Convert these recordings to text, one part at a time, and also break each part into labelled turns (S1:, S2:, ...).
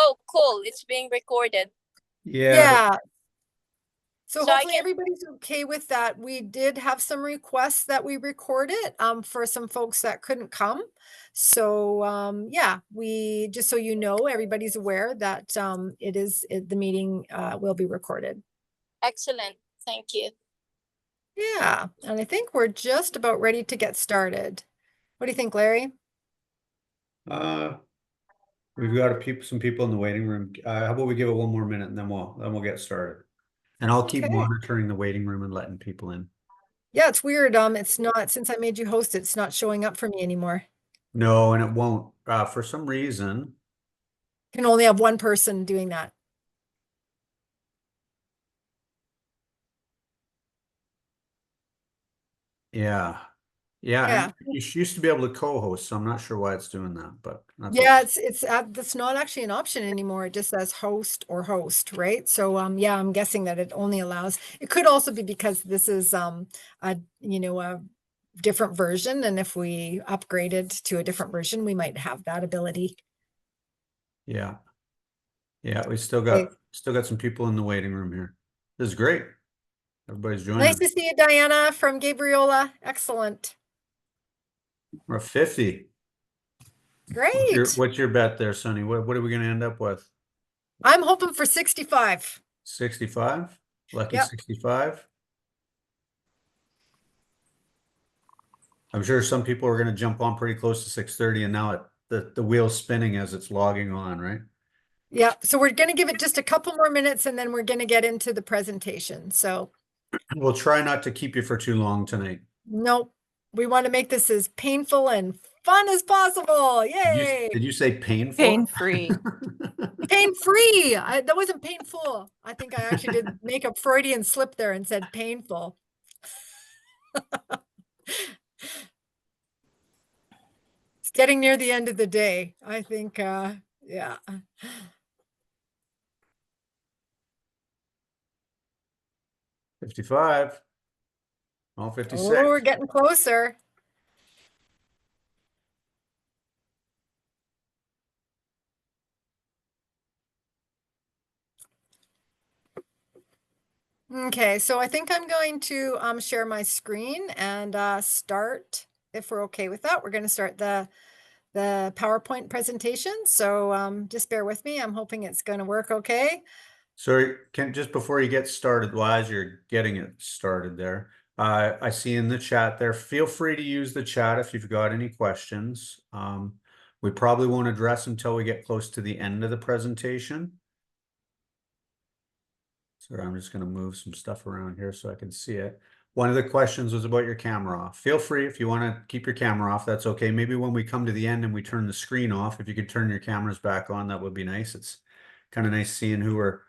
S1: Oh, cool. It's being recorded.
S2: Yeah.
S3: So
S1: So I
S3: hopefully
S1: can-
S3: everybody's okay with that. We did have some requests that we recorded for some folks that couldn't come. So yeah, we just so you know, everybody's aware that the meeting will be recorded.
S1: Excellent. Thank you.
S3: Yeah, and I think we're just about ready to get started. What do you think, Larry?
S2: We've got some people in the waiting room. How about we give it one more minute and then we'll get started. And I'll keep
S3: Okay.
S2: monitoring the waiting room and letting people in.
S3: Yeah, it's weird. It's not, since I made you host it, it's not showing up for me anymore.
S2: No, and it won't. For some reason.
S3: Can only have one person doing that.
S2: Yeah. And you used to be able to co-host, so I'm not sure why it's doing that, but that's
S3: yeah,
S2: okay.
S3: that's not actually an option anymore. It just says host or host, right? So yeah, I'm guessing that it only allows. It could also be because this is a different version, and if we upgraded to a different version, we might have that ability.
S2: Yeah, we still got some people in the waiting room here. This is great. Everybody's joining.
S3: Nice to see you, Diana from Gabriola. Excellent.
S2: We're 50.
S3: Great.
S2: What's your bet there, Sonny? What are we going to end up with?
S3: I'm hoping for 65.
S2: 65? Lucky
S3: Yep.
S2: 65? I'm sure some people are going to jump on pretty close to 6:30, and now the wheel's spinning as it's logging on, right?
S3: Yeah, so we're going to give it just a couple more minutes and then we're going to get into the presentation. So
S2: we'll try not to keep you for too long tonight.
S3: Nope. We want to make this as painful and fun as possible. Yay.
S2: Did you say painful?
S4: Pain-free.
S3: Pain-free. That wasn't painful. I think I actually did make a Freudian slip there and said painful. It's getting near the end of the day. I think, yeah.
S2: 55. All 56.
S3: Oh, we're getting closer. Okay, so I think I'm going to share my screen and start, if we're okay with that. We're going to start the PowerPoint presentation. So just bear with me. I'm hoping it's going to work okay.
S2: Sorry, just before you get started, well, as you're getting it started there, I see in the chat there, feel free to use the chat if you've got any questions. We probably won't address them until we get close to the end of the presentation. So I'm just going to move some stuff around here so I can see it. One of the questions was about your camera off. Feel free, if you want to keep your camera off, that's okay. Maybe when we come to the end and we turn the screen off, if you could turn your cameras back on, that would be nice. It's kind of nice seeing who we're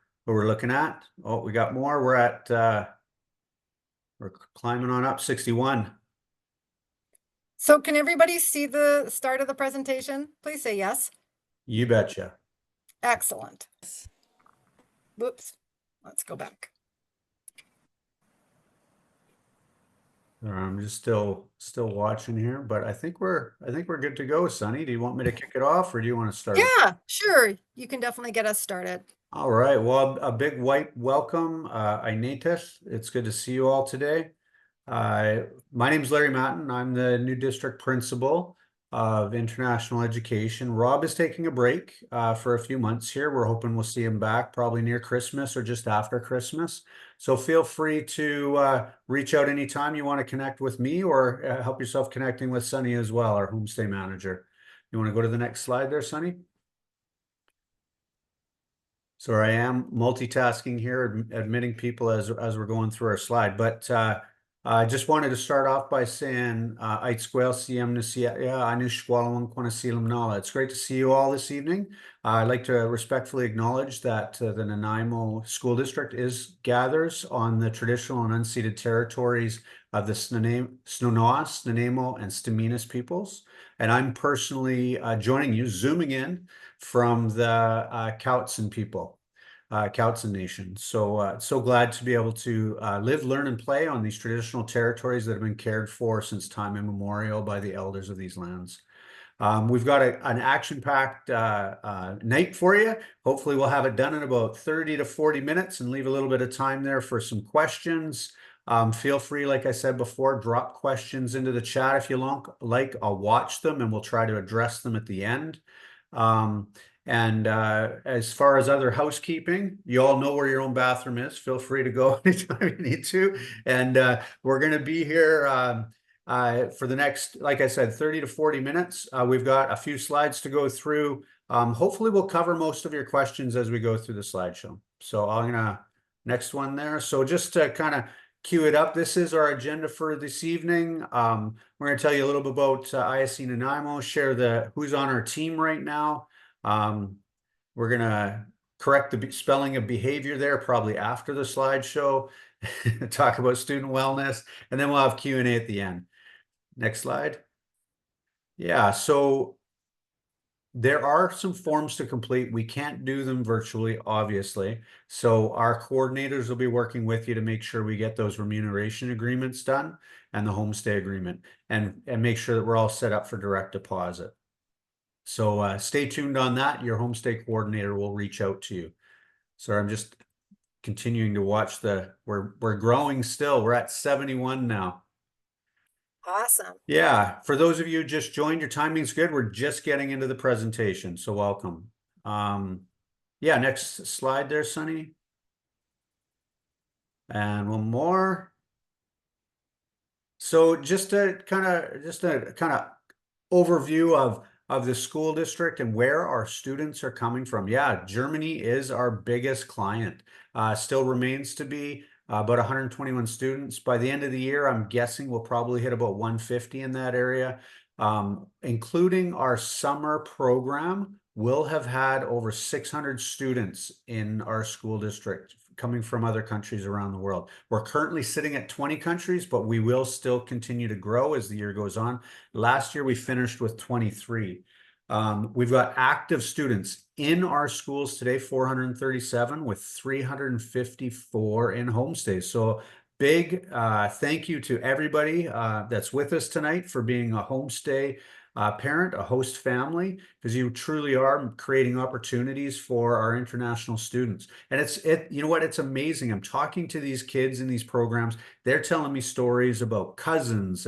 S2: looking at. Oh, we got more. We're climbing on up 61.
S3: So can everybody see the start of the presentation? Please say yes.
S2: You betcha.
S3: Excellent. Whoops. Let's go back.
S2: I'm just still watching here, but I think we're good to go. Sonny, do you want me to kick it off or do you want to start?
S3: Yeah, sure. You can definitely get us started.
S2: All right. Well, a big white welcome. ISE-NLPS. It's good to see you all today. My name is Larry Matten. I'm the new district principal of international education. Rob is taking a break for a few months here. We're hoping we'll see him back probably near Christmas or just after Christmas. So feel free to reach out anytime you want to connect with me or help yourself connecting with Sonny as well, our homestay manager. You want to go to the next slide there, Sonny? So I am multitasking here, admitting people as we're going through our slide, but I just wanted to start off by saying, it's great to see you all this evening. I'd like to respectfully acknowledge that the Nanaimo School District gathers on the traditional and unceded territories of the Snuneymuxw, Nanaimo, and Staminas peoples. And I'm personally zooming in from the Cowichan people. Cowichan Nation. So glad to be able to live, learn, and play on these traditional territories that have been cared for since time immemorial by the elders of these lands. We've got an action-packed night for you. Hopefully we'll have it done in about 30 to 40 minutes and leave a little bit of time there for some questions. Feel free, like I said before, drop questions into the chat if you like. I'll watch them and we'll try to address them at the end. As far as other housekeeping, you all know where your own bathroom is. Feel free to go anytime you need to. And we're going to be here for the next, like I said, 30 to 40 minutes. We've got a few slides to go through. Hopefully we'll cover most of your questions as we go through the slideshow. So I'm gonna, next one there. So just to kind of cue it up, this is our agenda for this evening. We're gonna tell you a little bit about ISE Nanaimo, share who's on our team right now. We're gonna correct the spelling of behavior there probably after the slideshow, talk about student wellness, and then we'll have Q&A at the end. Next slide. Yeah, so there are some forms to complete. We can't do them virtually, obviously. So our coordinators will be working with you to make sure we get those remuneration agreements done and the homestay agreement and make sure that we're all set up for direct deposit. So stay tuned on that. Your homestay coordinator will reach out to you. So I'm just continuing to watch we're growing still. We're at 71 now.
S3: Awesome.
S2: Yeah, for those of you who just joined, your timing's good. We're just getting into the presentation, so welcome. Yeah, next slide there, Sunny. And one more. So just a kind of overview of the school district and where our students are coming from. Yeah, Germany is our biggest client. Still remains to be. About 121 students. By the end of the year, I'm guessing we'll probably hit about 150 in that area. Including our summer program, we'll have had over 600 students in our school district coming from other countries around the world. We're currently sitting at 20 countries, but we will still continue to grow as the year goes on. Last year, we finished with 23. We've got active students in our schools today, 437 with 354 in homestays. So big thank you to everybody that's with us tonight for being a homestay parent, a host family, because you truly are creating opportunities for our international students. And you know what, it's amazing. I'm talking to these kids in these programs. They're telling me stories about cousins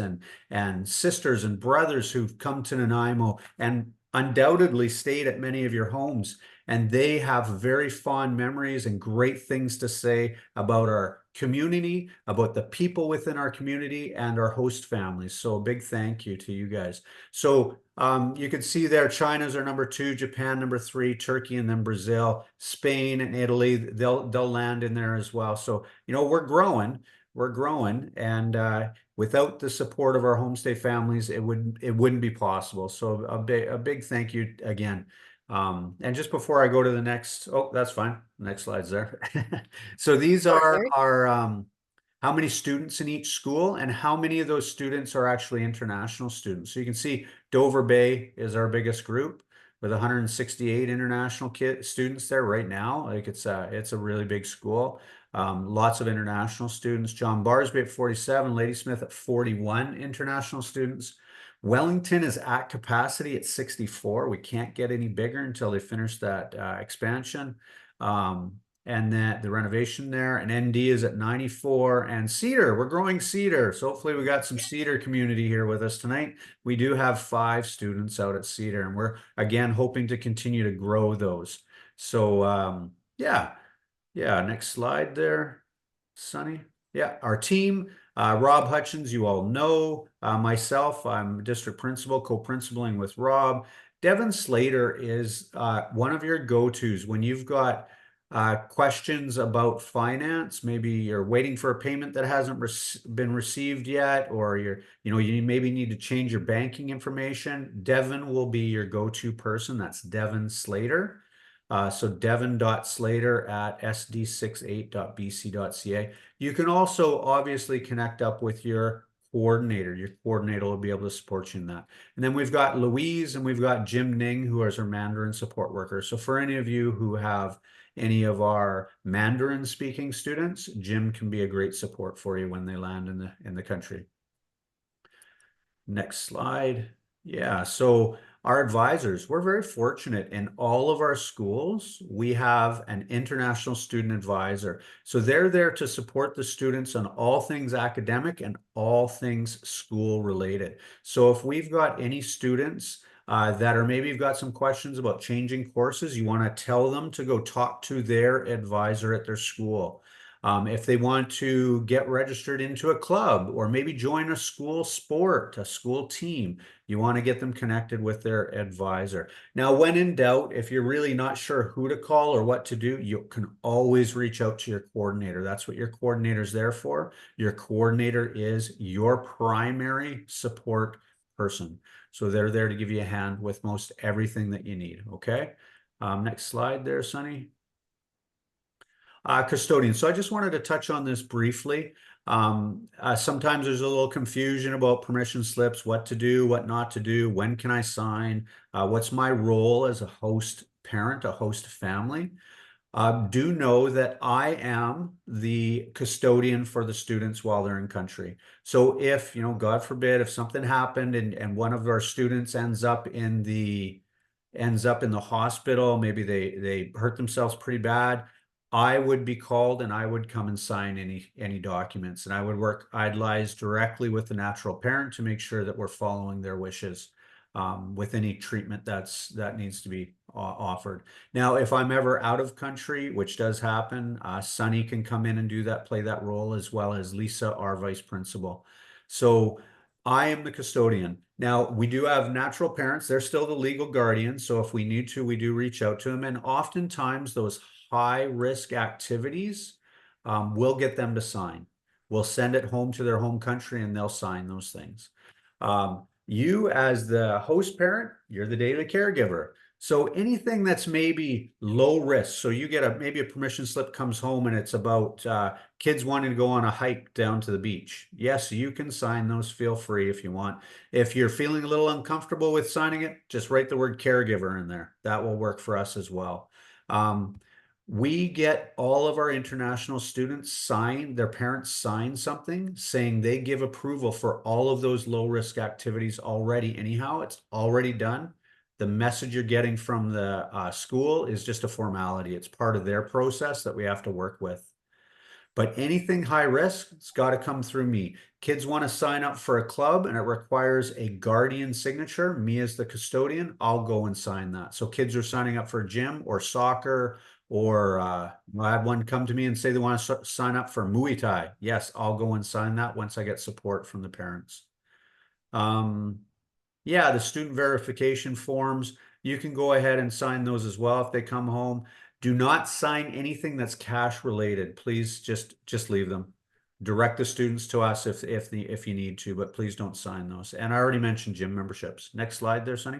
S2: and sisters and brothers who've come to Nanaimo and undoubtedly stayed at many of your homes, and they have very fond memories and great things to say about our community, about the people within our community and our host families. So a big thank you to you guys. So you can see there, China's our number 2, Japan number 3, Turkey, and then Brazil, Spain and Italy, they'll land in there as well. So, you know, we're growing, and without the support of our homestay families, it wouldn't be possible. So a big thank you again. And just before I go to the next, oh, that's fine. Next slide's there. So these are our how many students in each school and how many of those students are actually international students. So you can see Dover Bay is our biggest group with 168 international students there right now. Like it's a really big school. Lots of international students. John Barsby at 47, Ladysmith at 41 international students. Wellington is at capacity at 64. We can't get any bigger until they finish that expansion. And then the renovation there, and ND is at 94, and Cedar, we're growing Cedar. So hopefully we got some Cedar community here with us tonight. We do have 5 students out at Cedar, and we're again hoping to continue to grow those. So yeah, next slide there, Sunny. Yeah, our team, Rob Hutchins, you all know. Myself, I'm district principal, co-principaling with Rob. Devin Slater is one of your go-tos when you've got questions about finance. Maybe you're waiting for a payment that hasn't been received yet, or you maybe need to change your banking information. Devin will be your go-to person. That's Devin Slater. So devin.slater@sd68.bc.ca. You can also obviously connect up with your coordinator. Your coordinator will be able to support you in that. And then we've got Louise and we've got Jim Ning, who is our Mandarin support worker. So for any of you who have any of our Mandarin speaking students, Jim can be a great support for you when they land in the country. Next slide. Yeah, so Our advisors, we're very fortunate in all of our schools. We have an international student advisor. So they're there to support the students on all things academic and all things school related. So if we've got any students that are maybe you've got some questions about changing courses, you want to tell them to go talk to their advisor at their school. If they want to get registered into a club or maybe join a school sport, a school team, you want to get them connected with their advisor. Now, when in doubt, if you're really not sure who to call or what to do, you can always reach out to your coordinator. That's what your coordinator is there for. Your coordinator is your primary support person. So they're there to give you a hand with most everything that you need. Okay. Next slide there, Sunny. Custodian. So I just wanted to touch on this briefly. Sometimes there's a little confusion about permission slips, what to do, what not to do, when can I sign, what's my role as a host parent, a host family. Do know that I am the custodian for the students while they're in country. So if, God forbid, if something happened and one of our students ends up in the hospital, maybe they hurt themselves pretty bad, I would be called and I would come and sign any documents, and I would I'd liaise directly with the natural parent to make sure that we're following their wishes with any treatment that needs to be offered. Now, if I'm ever out of country, which does happen, Sunny can come in and play that role, as well as Lisa, our vice principal. So I am the custodian. Now, we do have natural parents. They're still the legal guardians. So if we need to, we do reach out to them. And oftentimes those high risk activities, we'll get them to sign. We'll send it home to their home country and they'll sign those things. You as the host parent, you're the daily caregiver. So anything that's maybe low risk, so you get maybe a permission slip comes home and it's about kids wanting to go on a hike down to the beach. Yes, you can sign those, feel free if you want. If you're feeling a little uncomfortable with signing it, just write the word caregiver in there. That will work for us as well. We get all of our international students their parents sign something saying they give approval for all of those low risk activities already. Anyhow, it's already done. The message you're getting from the school is just a formality. It's part of their process that we have to work with. But anything high risk, it's got to come through me. Kids want to sign up for a club and it requires a guardian signature. Me as the custodian, I'll go and sign that. So kids are signing up for gym or soccer, or I had one come to me and say they want to sign up for Muay Thai. Yes, I'll go and sign that once I get support from the parents. Yeah, the student verification forms, you can go ahead and sign those as well if they come home. Do not sign anything that's cash related. Please just leave them. Direct the students to us if you need to, but please don't sign those. And I already mentioned gym memberships. Next slide there, Sunny.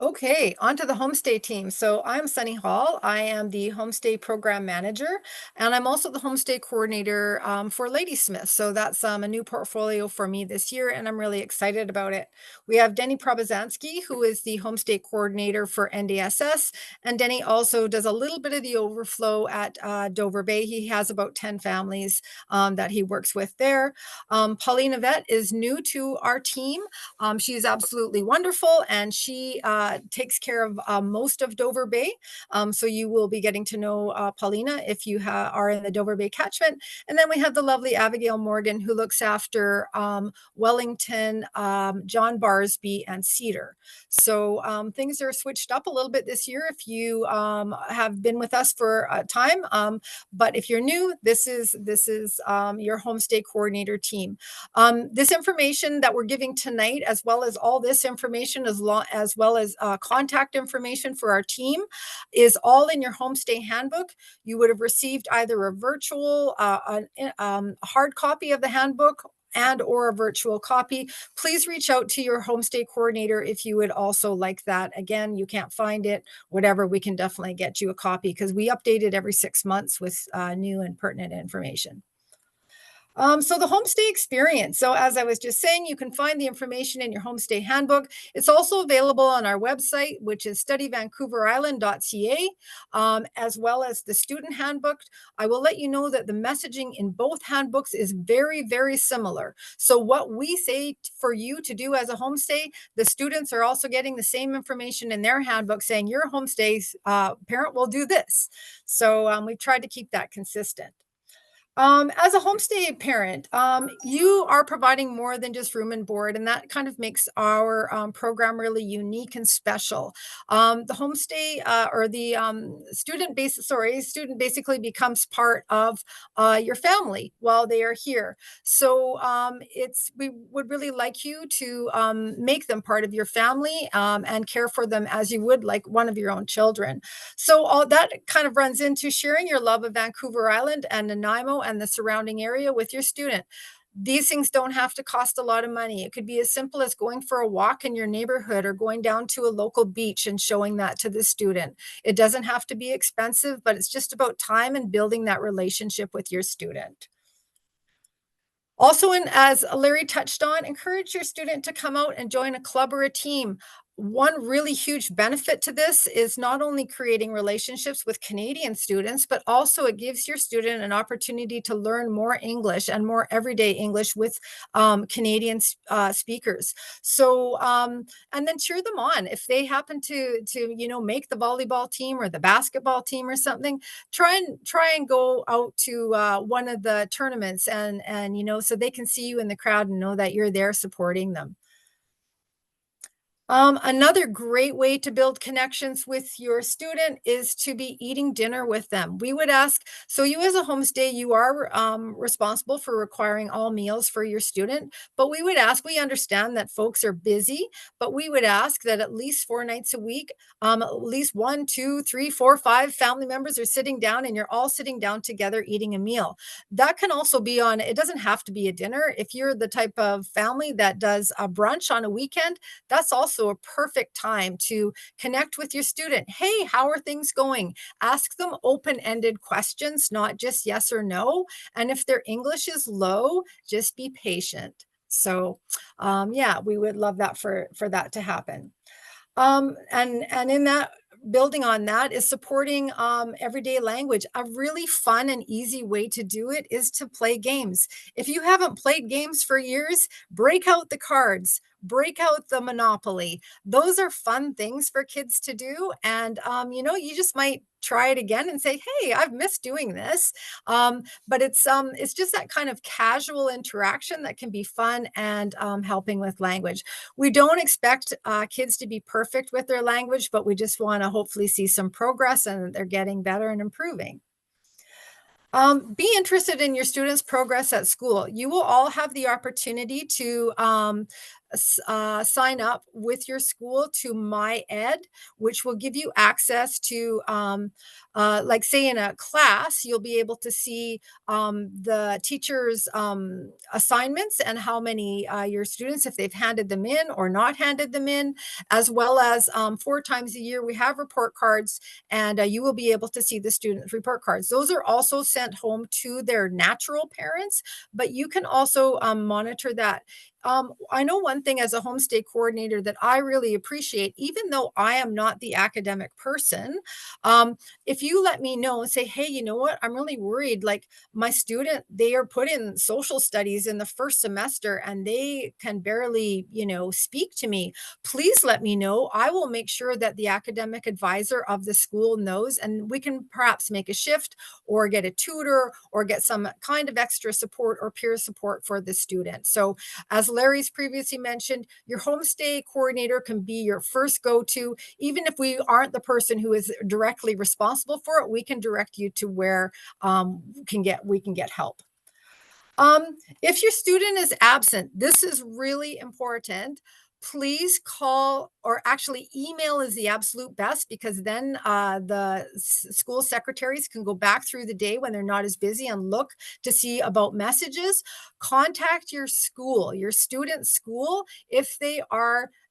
S3: Okay, on to the Homestay team. So I'm Sunny Hall. I am the Homestay program manager, and I'm also the Homestay coordinator for Ladysmith. So that's a new portfolio for me this year, and I'm really excited about it. We have Denny Probazanski, who is the Homestay coordinator for NDSS, and Denny also does a little bit of the overflow at Dover Bay. He has about 10 families that he works with there. Paulina Vet is new to our team. She is absolutely wonderful, and she takes care of most of Dover Bay. So you will be getting to know Paulina if you are in the Dover Bay catchment. And then we have the lovely Abigail Morgan, who looks after Wellington, John Barsby, and Cedar. So things are switched up a little bit this year if you have been with us for a time. But if you're new, this is your Homestay coordinator team. This information that we're giving tonight, as well as all this information, as well as contact information for our team, is all in your Homestay handbook. You would have received either a virtual, hard copy of the handbook or a virtual copy. Please reach out to your Homestay coordinator if you would also like that. Again, you can't find it, whatever, we can definitely get you a copy because we update it every 6 months with new and pertinent information. So the homestay experience. So as I was just saying, you can find the information in your homestay handbook. It's also available on our website, which is studyvancouverisland.ca, as well as the student handbook. I will let you know that the messaging in both handbooks is very, very similar. So what we say for you to do as a homestay, the students are also getting the same information in their handbook saying your homestay parent will do this. So we've tried to keep that consistent. As a homestay parent, you are providing more than just room and board, and that kind of makes our program really unique and special. The homestay or the student basically becomes part of your family while they are here. So we would really like you to make them part of your family and care for them as you would like one of your own children. So all that kind of runs into sharing your love of Vancouver Island and Nanaimo and the surrounding area with your student. These things don't have to cost a lot of money. It could be as simple as going for a walk in your neighborhood or going down to a local beach and showing that to the student. It doesn't have to be expensive, but it's just about time and building that relationship with your student. Also, and as Larry touched on, encourage your student to come out and join a club or a team. One really huge benefit to this is not only creating relationships with Canadian students, but also it gives your student an opportunity to learn more English and more everyday English with Canadian speakers. So, and then cheer them on if they happen to make the volleyball team or the basketball team or something. Try and go out to one of the tournaments and so they can see you in the crowd and know that you're there supporting them. Another great way to build connections with your student is to be eating dinner with them. We would ask, so you as a homestay, you are responsible for requiring all meals for your student, but we would ask, we understand that folks are busy, but we would ask that at least 4 nights a week, at least 1, 2, 3, 4, 5 family members are sitting down and you're all sitting down together eating a meal. That can also be on, it doesn't have to be a dinner. If you're the type of family that does a brunch on a weekend, that's also a perfect time to connect with your student. Hey, how are things going? Ask them open-ended questions, not just yes or no. And if their English is low, just be patient. So yeah, we would love that for that to happen. And in that, building on that is supporting everyday language. A really fun and easy way to do it is to play games. If you haven't played games for years, break out the cards, break out the Monopoly. Those are fun things for kids to do. And, you just might try it again and say, hey, I've missed doing this. But it's just that kind of casual interaction that can be fun and helping with language. We don't expect kids to be perfect with their language, but we just want to hopefully see some progress and they're getting better and improving. Be interested in your students' progress at school. You will all have the opportunity to sign up with your school to My Ed, which will give you access to, like say in a class, you'll be able to see the teacher's assignments and how many your students, if they've handed them in or not handed them in, as well as 4 times a year, we have report cards and you will be able to see the students' report cards. Those are also sent home to their natural parents, but you can also monitor that. I know one thing as a homestay coordinator that I really appreciate, even though I am not the academic person, if you let me know and say, hey, you know what, I'm really worried, like my student, they are put in social studies in the first semester and they can barely, speak to me. Please let me know. I will make sure that the academic advisor of the school knows, and we can perhaps make a shift or get a tutor or get some kind of extra support or peer support for the student. So as Larry's previously mentioned, your homestay coordinator can be your first go-to. Even if we aren't the person who is directly responsible for it, we can direct you to where we can get help. If your student is absent, this is really important. Please call, or actually email is the absolute best, because then the school secretaries can go back through the day when they're not as busy and look to see about messages. Contact your school, your student's school, if they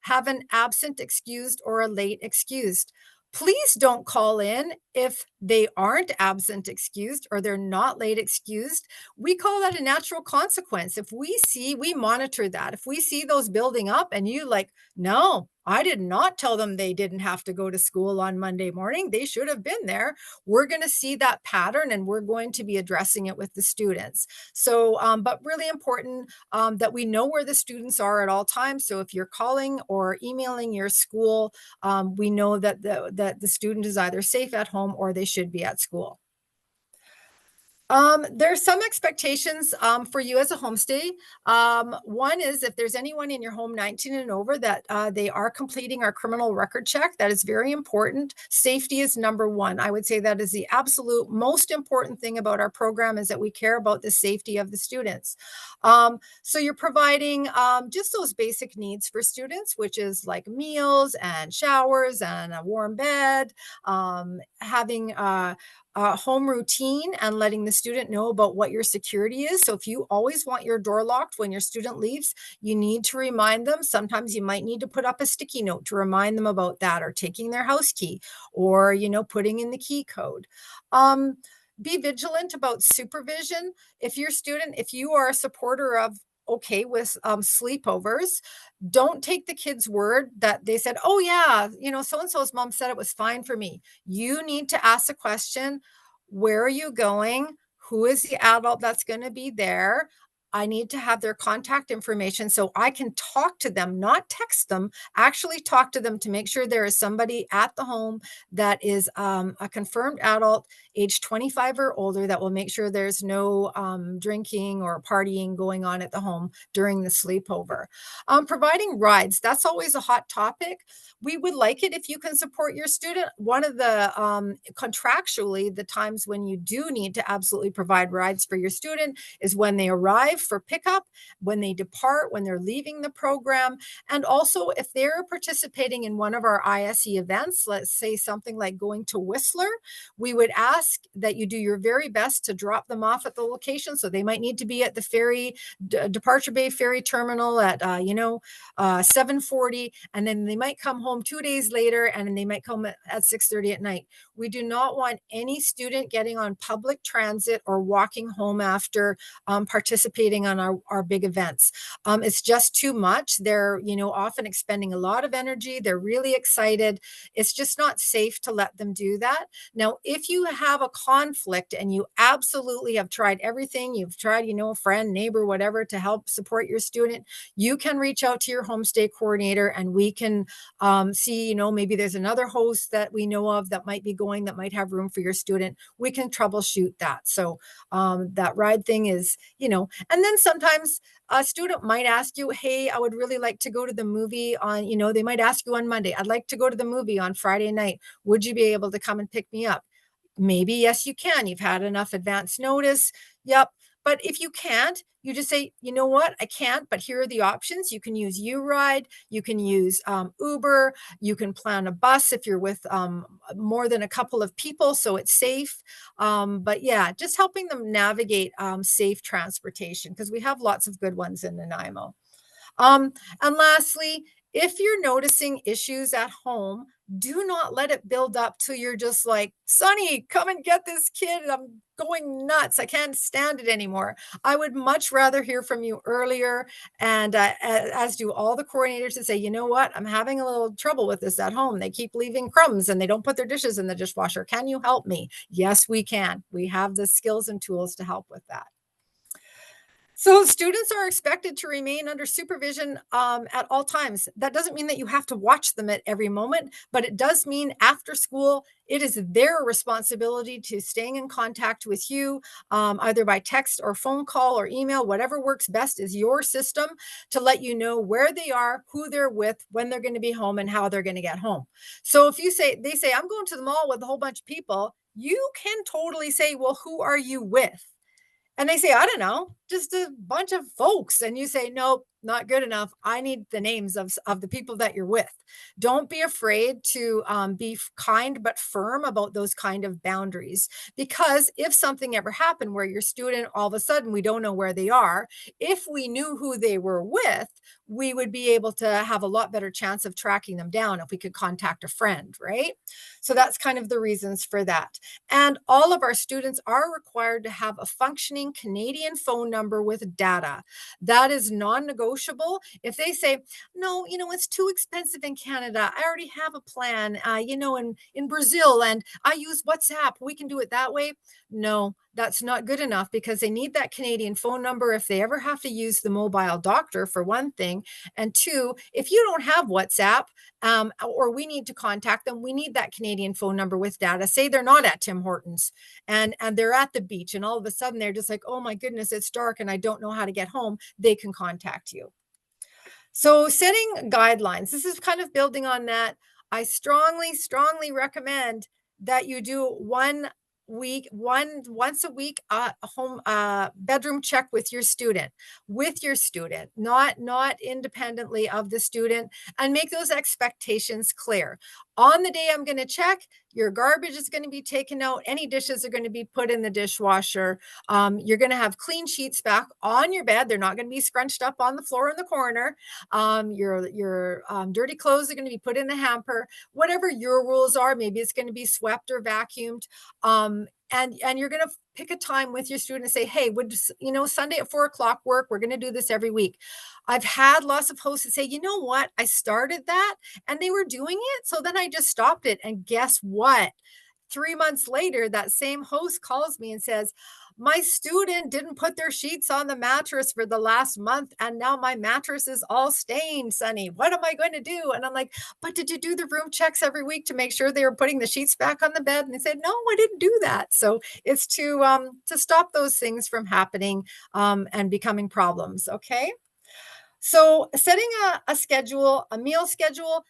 S3: have an absent excused or a late excused. Please don't call in if they aren't absent excused or they're not late excused. We call that a natural consequence. If we monitor that. If we see those building up and you like, no, I did not tell them they didn't have to go to school on Monday morning. They should have been there. We're going to see that pattern and we're going to be addressing it with the students. So, but really important that we know where the students are at all times. So if you're calling or emailing your school, we know that the student is either safe at home or they should be at school. There's some expectations for you as a homestay. One is if there's anyone in your home 19 and over that they are completing our criminal record check. That is very important. Safety is number one. I would say that is the absolute most important thing about our program is that we care about the safety of the students. So you're providing just those basic needs for students, which is like meals and showers and a warm bed, having home routine and letting the student know about what your security is. So if you always want your door locked when your student leaves, you need to remind them. Sometimes you might need to put up a sticky note to remind them about that, or taking their house key, or, putting in the key code. Be vigilant about supervision. If you are a supporter of okay with sleepovers, don't take the kid's word that they said, oh yeah, so-and-so's mom said it was fine for me. You need to ask the question, where are you going? Who is the adult that's going to be there? I need to have their contact information so I can talk to them, not text them, actually talk to them to make sure there is somebody at the home that is a confirmed adult, age 25 or older, that will make sure there's no drinking or partying going on at the home during the sleepover. Providing rides, that's always a hot topic. We would like it if you can support your student. One of the contractually, the times when you do need to absolutely provide rides for your student is when they arrive for pickup, when they depart, when they're leaving the program, and also if they're participating in one of our ISE events, let's say something like going to Whistler, we would ask that you do your very best to drop them off at the location. So they might need to be at the ferry, Departure Bay Ferry Terminal at 7:40, and then they might come home 2 days later, and then they might come at 6:30 at night. We do not want any student getting on public transit or walking home after participating on our big events. It's just too much. They're, often expending a lot of energy. They're really excited. It's just not safe to let them do that. Now, if you have a conflict and you absolutely have tried everything, you've tried, a friend, neighbor, whatever, to help support your student, you can reach out to your homestay coordinator and we can see, maybe there's another host that we know of that might be going, that might have room for your student. We can troubleshoot that. So that ride thing is, and then sometimes a student might ask you, hey, I would really like to go to the movie on, they might ask you on Monday, I'd like to go to the movie on Friday night. Would you be able to come and pick me up? Maybe, yes, you can. You've had enough advance notice. Yep. But if you can't, you just say, you know what, I can't, but here are the options. You can use U-Ride, you can use Uber, you can plan a bus if you're with more than a couple of people, so it's safe. But yeah, just helping them navigate safe transportation, because we have lots of good ones in Nanaimo. And lastly, if you're noticing issues at home, do not let it build up till you're just like, Sonny, come and get this kid. I'm going nuts. I can't stand it anymore. I would much rather hear from you earlier, and as do all the coordinators, to say, you know what, I'm having a little trouble with this at home. They keep leaving crumbs and they don't put their dishes in the dishwasher. Can you help me? Yes, we can. We have the skills and tools to help with that. So students are expected to remain under supervision at all times. That doesn't mean that you have to watch them at every moment, but it does mean after school, it is their responsibility to staying in contact with you, either by text or phone call or email. Whatever works best is your system to let you know where they are, who they're with, when they're going to be home, and how they're going to get home. So if they say, I'm going to the mall with a whole bunch of people, you can totally say, well, who are you with? And they say, I don't know, just a bunch of folks. And you say, nope, not good enough. I need the names of the people that you're with. Don't be afraid to be kind but firm about those kind of boundaries. Because if something ever happened where your student, all of a sudden, we don't know where they are, if we knew who they were with, we would be able to have a lot better chance of tracking them down if we could contact a friend, right? So that's kind of the reasons for that. And all of our students are required to have a functioning Canadian phone number with data. That is non-negotiable. If they say, no, it's too expensive in Canada, I already have a plan, in Brazil, and I use WhatsApp, we can do it that way. No, that's not good enough, because they need that Canadian phone number if they ever have to use the mobile doctor, for one thing. And two, if you don't have WhatsApp, or we need to contact them, we need that Canadian phone number with data. Say they're not at Tim Hortons and they're at the beach, and all of a sudden they're just like, oh my goodness, it's dark and I don't know how to get home. They can contact you. So setting guidelines, this is kind of building on that. I strongly, strongly recommend that you do once a week, home bedroom check with your student, not independently of the student, and make those expectations clear. On the day I'm going to check, your garbage is going to be taken out. Any dishes are going to be put in the dishwasher. You're going to have clean sheets back on your bed. They're not going to be scrunched up on the floor in the corner. Your dirty clothes are going to be put in the hamper. Whatever your rules are, maybe it's going to be swept or vacuumed. And you're going to pick a time with your student and say, hey, would Sunday at 4:00 work? We're going to do this every week. I've had lots of hosts that say, you know what? I started that and they were doing it. So then I just stopped it. And guess what? 3 months later, that same host calls me and says, my student didn't put their sheets on the mattress for the last month, and now my mattress is all stained, Sunny. What am I going to do? And I'm like, but did you do the room checks every week to make sure they were putting the sheets back on the bed? And they said, no, I didn't do that. So it's to stop those things from happening and becoming problems. Okay. So setting a schedule, a meal schedule,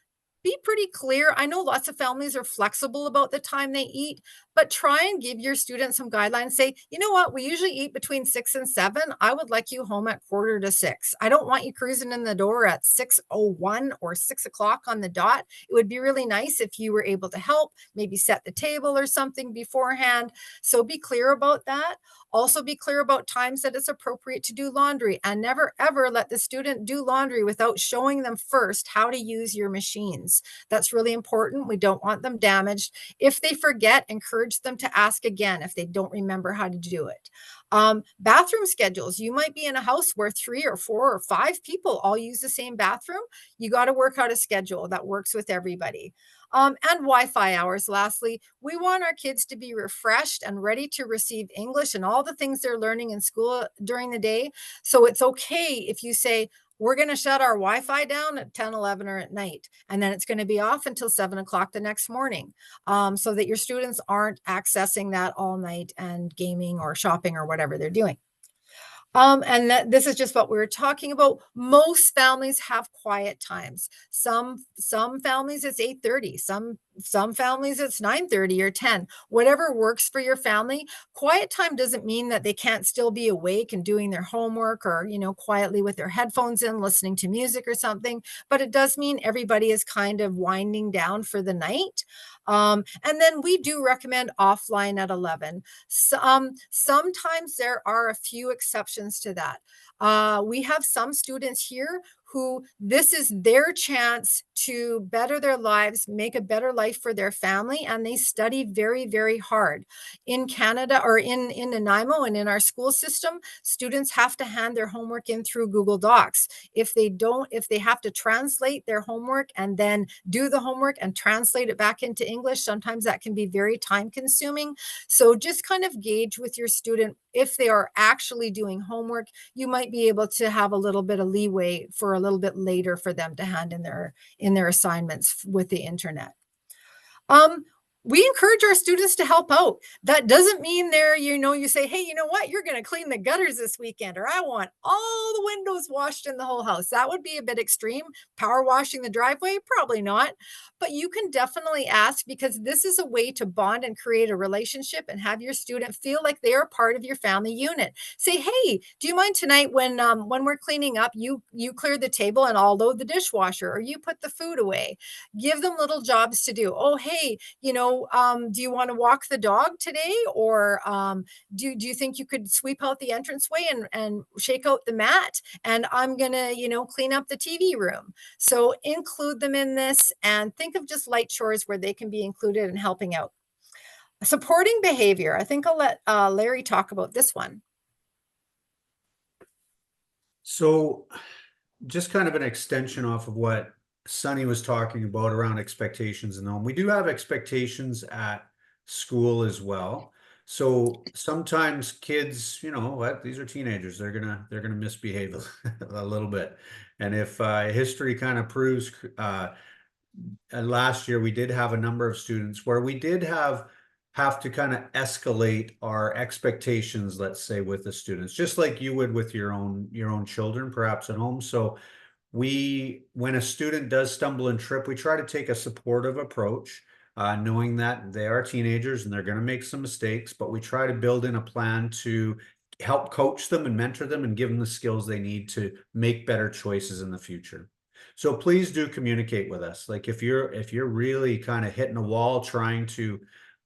S3: be pretty clear. I know lots of families are flexible about the time they eat, but try and give your students some guidelines. Say, you know what, we usually eat between 6 and 7. I would like you home at 5:45. I don't want you cruising in the door at 6:01 or 6:00 on the dot. It would be really nice if you were able to help, maybe set the table or something beforehand. So be clear about that. Also be clear about times that it's appropriate to do laundry, and never ever let the student do laundry without showing them first how to use your machines. That's really important. We don't want them damaged. If they forget, encourage them to ask again if they don't remember how to do it. Bathroom schedules. You might be in a house where 3 or 4 or 5 people all use the same bathroom. You got to work out a schedule that works with everybody. And Wi-Fi hours. Lastly, we want our kids to be refreshed and ready to receive English and all the things they're learning in school during the day. So it's okay if you say, we're going to shut our Wi-Fi down at 10, 11, or at night, and then it's going to be off until 7:00 the next morning, so that your students aren't accessing that all night and gaming or shopping or whatever they're doing. And this is just what we were talking about. Most families have quiet times. Some families it's 8:30. Some families it's 9:30 or 10. Whatever works for your family. Quiet time doesn't mean that they can't still be awake and doing their homework, or quietly with their headphones in, listening to music or something. But it does mean everybody is kind of winding down for the night. And then we do recommend offline at 11. Sometimes there are a few exceptions to that. We have some students here who this is their chance to better their lives, make a better life for their family, and they study very, very hard. In Canada, or in Nanaimo and in our school system, students have to hand their homework in through Google Docs. If they have to translate their homework and then do the homework and translate it back into English, sometimes that can be very time consuming. So just kind of gauge with your student, if they are actually doing homework, you might be able to have a little bit of leeway for a little bit later for them to hand in their assignments with the internet. we encourage our students to help out. That doesn't mean they're, you say, hey, you know what, you're going to clean the gutters this weekend, or I want all the windows washed in the whole house. That would be a bit extreme. Power washing the driveway, probably not. But you can definitely ask, because this is a way to bond and create a relationship and have your student feel like they are part of your family unit. Say, hey, do you mind tonight when we're cleaning up, you clear the table and I'll load the dishwasher, or you put the food away. Give them little jobs to do. Oh, hey, do you want to walk the dog today? Or do you think you could sweep out the entranceway and shake out the mat? And I'm going to, clean up the TV room. So include them in this, and think of just light chores where they can be included in helping out. Supporting behavior. I think I'll let Larry talk about this one.
S2: So just kind of an extension off of what Sunny was talking about around expectations in the home. We do have expectations at school as well. So sometimes kids, what, these are teenagers, they're gonna misbehave a little bit. And if history kind of proves, last year we did have a number of students where we did have to kind of escalate our expectations, let's say, with the students, just like you would with your own children, perhaps at home. So when a student does stumble and trip, we try to take a supportive approach, knowing that they are teenagers and they're going to make some mistakes, but we try to build in a plan to help coach them and mentor them and give them the skills they need to make better choices in the future. So please do communicate with us. Like if you're really kind of hitting a wall trying to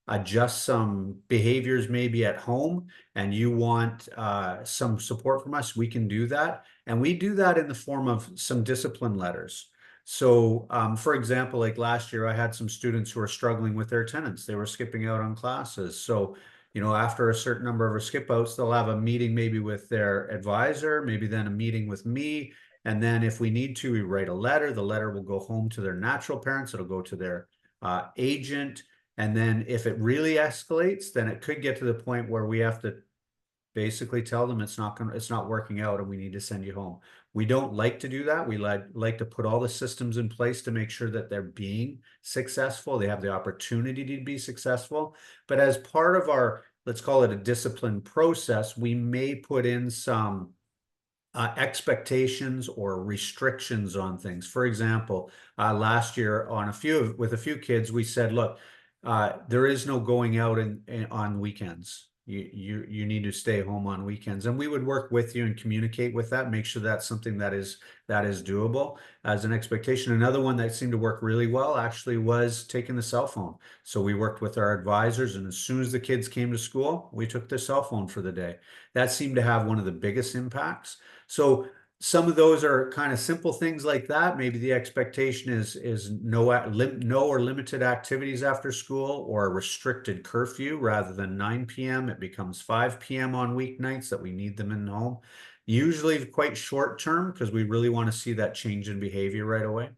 S2: adjust some behaviors maybe at home and you want some support from us, we can do that. And we do that in the form of some discipline letters. So for example, like last year, I had some students who were struggling with their attendance. They were skipping out on classes. So, after a certain number of skip outs, they'll have a meeting maybe with their advisor, maybe then a meeting with me. And then if we need to, we write a letter. The letter will go home to their natural parents. It'll go to their agent. And then if it really escalates, then it could get to the point where we have to basically tell them it's not working out and we need to send you home. We don't like to do that. We like to put all the systems in place to make sure that they're being successful. They have the opportunity to be successful. But as part of our, let's call it a discipline process, we may put in some expectations or restrictions on things. For example, last year with a few kids, we said, look, there is no going out on weekends. You need to stay home on weekends, and we would work with you and communicate with that, make sure that's something that is doable as an expectation. Another one that seemed to work really well actually was taking the cell phone. So we worked with our advisors, and as soon as the kids came to school, we took their cell phone for the day. That seemed to have one of the biggest impacts. So some of those are kind of simple things like that. Maybe the expectation is no or limited activities after school, or a restricted curfew. Rather than 9 p.m., it becomes 5 p.m. on weeknights that we need them in home. Usually quite short term, because we really want to see that change in behavior right away.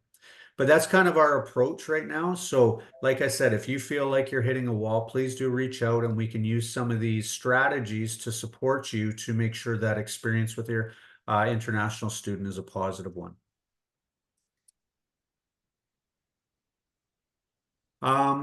S2: But that's kind of our approach right now. So like I said, if you feel like you're hitting a wall, please do reach out, and we can use some of these strategies to support you to make sure that experience with your international student is a positive one.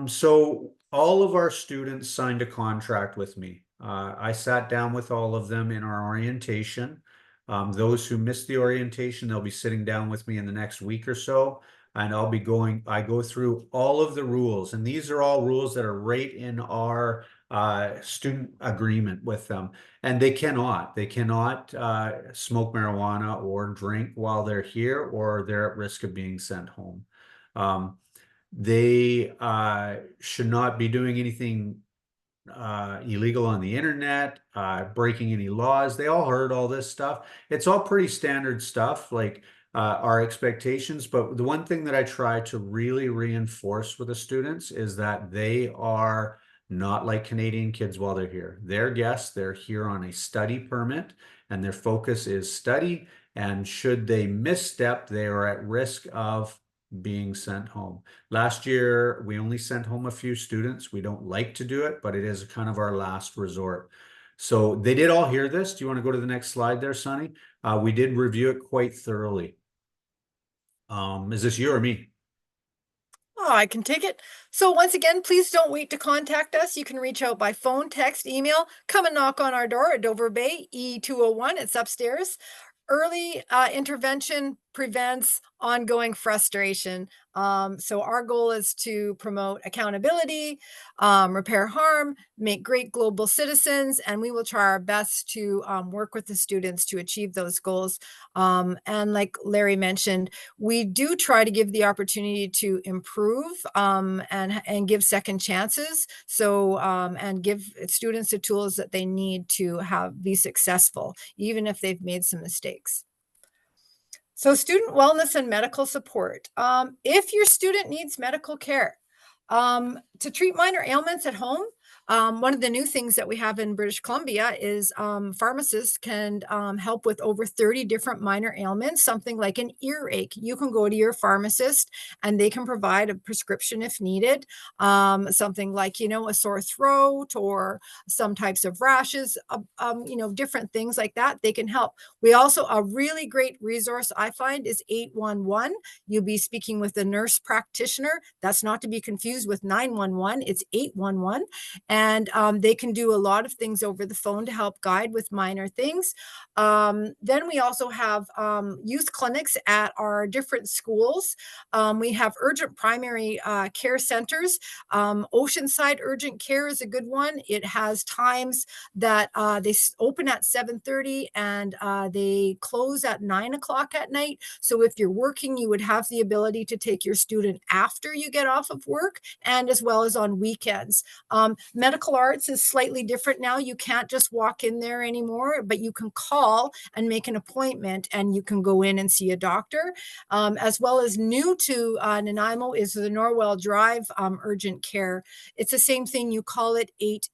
S2: So all of our students signed a contract with me. I sat down with all of them in our orientation. Those who missed the orientation, they'll be sitting down with me in the next week or so, and I go through all of the rules, and these are all rules that are right in our student agreement with them. And they cannot smoke marijuana or drink while they're here, or they're at risk of being sent home. They should not be doing anything illegal on the internet, breaking any laws. They all heard all this stuff. It's all pretty standard stuff, like our expectations. But the one thing that I try to really reinforce with the students is that they are not like Canadian kids while they're here. They're guests. They're here on a study permit, and their focus is study. And should they misstep, they are at risk of being sent home. Last year, we only sent home a few students. We don't like to do it, but it is kind of our last resort. So they did all hear this. Do you want to go to the next slide there, Sonny? We did review it quite thoroughly. Is this you or me?
S3: Oh, I can take it. So once again, please don't wait to contact us. You can reach out by phone, text, email. Come and knock on our door at Dover Bay, E201. It's upstairs. Early intervention prevents ongoing frustration. So our goal is to promote accountability, repair harm, make great global citizens, and we will try our best to work with the students to achieve those goals. And like Larry mentioned, we do try to give the opportunity to improve and give second chances. So and give students the tools that they need to be successful, even if they've made some mistakes. So student wellness and medical support. If your student needs medical care, to treat minor ailments at home, one of the new things that we have in British Columbia is pharmacists can help with over 30 different minor ailments, something like an earache. You can go to your pharmacist and they can provide a prescription if needed. Something like, a sore throat or some types of rashes, different things like that, they can help. We also, a really great resource I find is 811. You'll be speaking with a nurse practitioner. That's not to be confused with 911. It's 811. And they can do a lot of things over the phone to help guide with minor things. Then we also have youth clinics at our different schools. We have urgent primary care centers. Oceanside Urgent Care is a good one. It has times that they open at 7:30 and they close at 9 o'clock at night. So if you're working, you would have the ability to take your student after you get off of work and as well as on weekends. Medical arts is slightly different now. You can't just walk in there anymore, but you can call and make an appointment and you can go in and see a doctor. As well as new to Nanaimo is the Norwell Drive Urgent Care. It's the same thing. You call it 8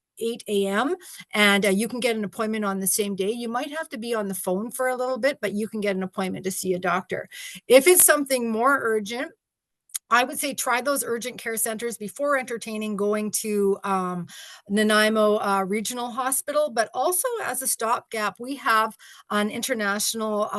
S3: a.m. and you can get an appointment on the same day. You might have to be on the phone for a little bit, but you can get an appointment to see a doctor. If it's something more urgent, I would say try those urgent care centers before entertaining going to Nanaimo Regional Hospital. But also as a stopgap, we have an international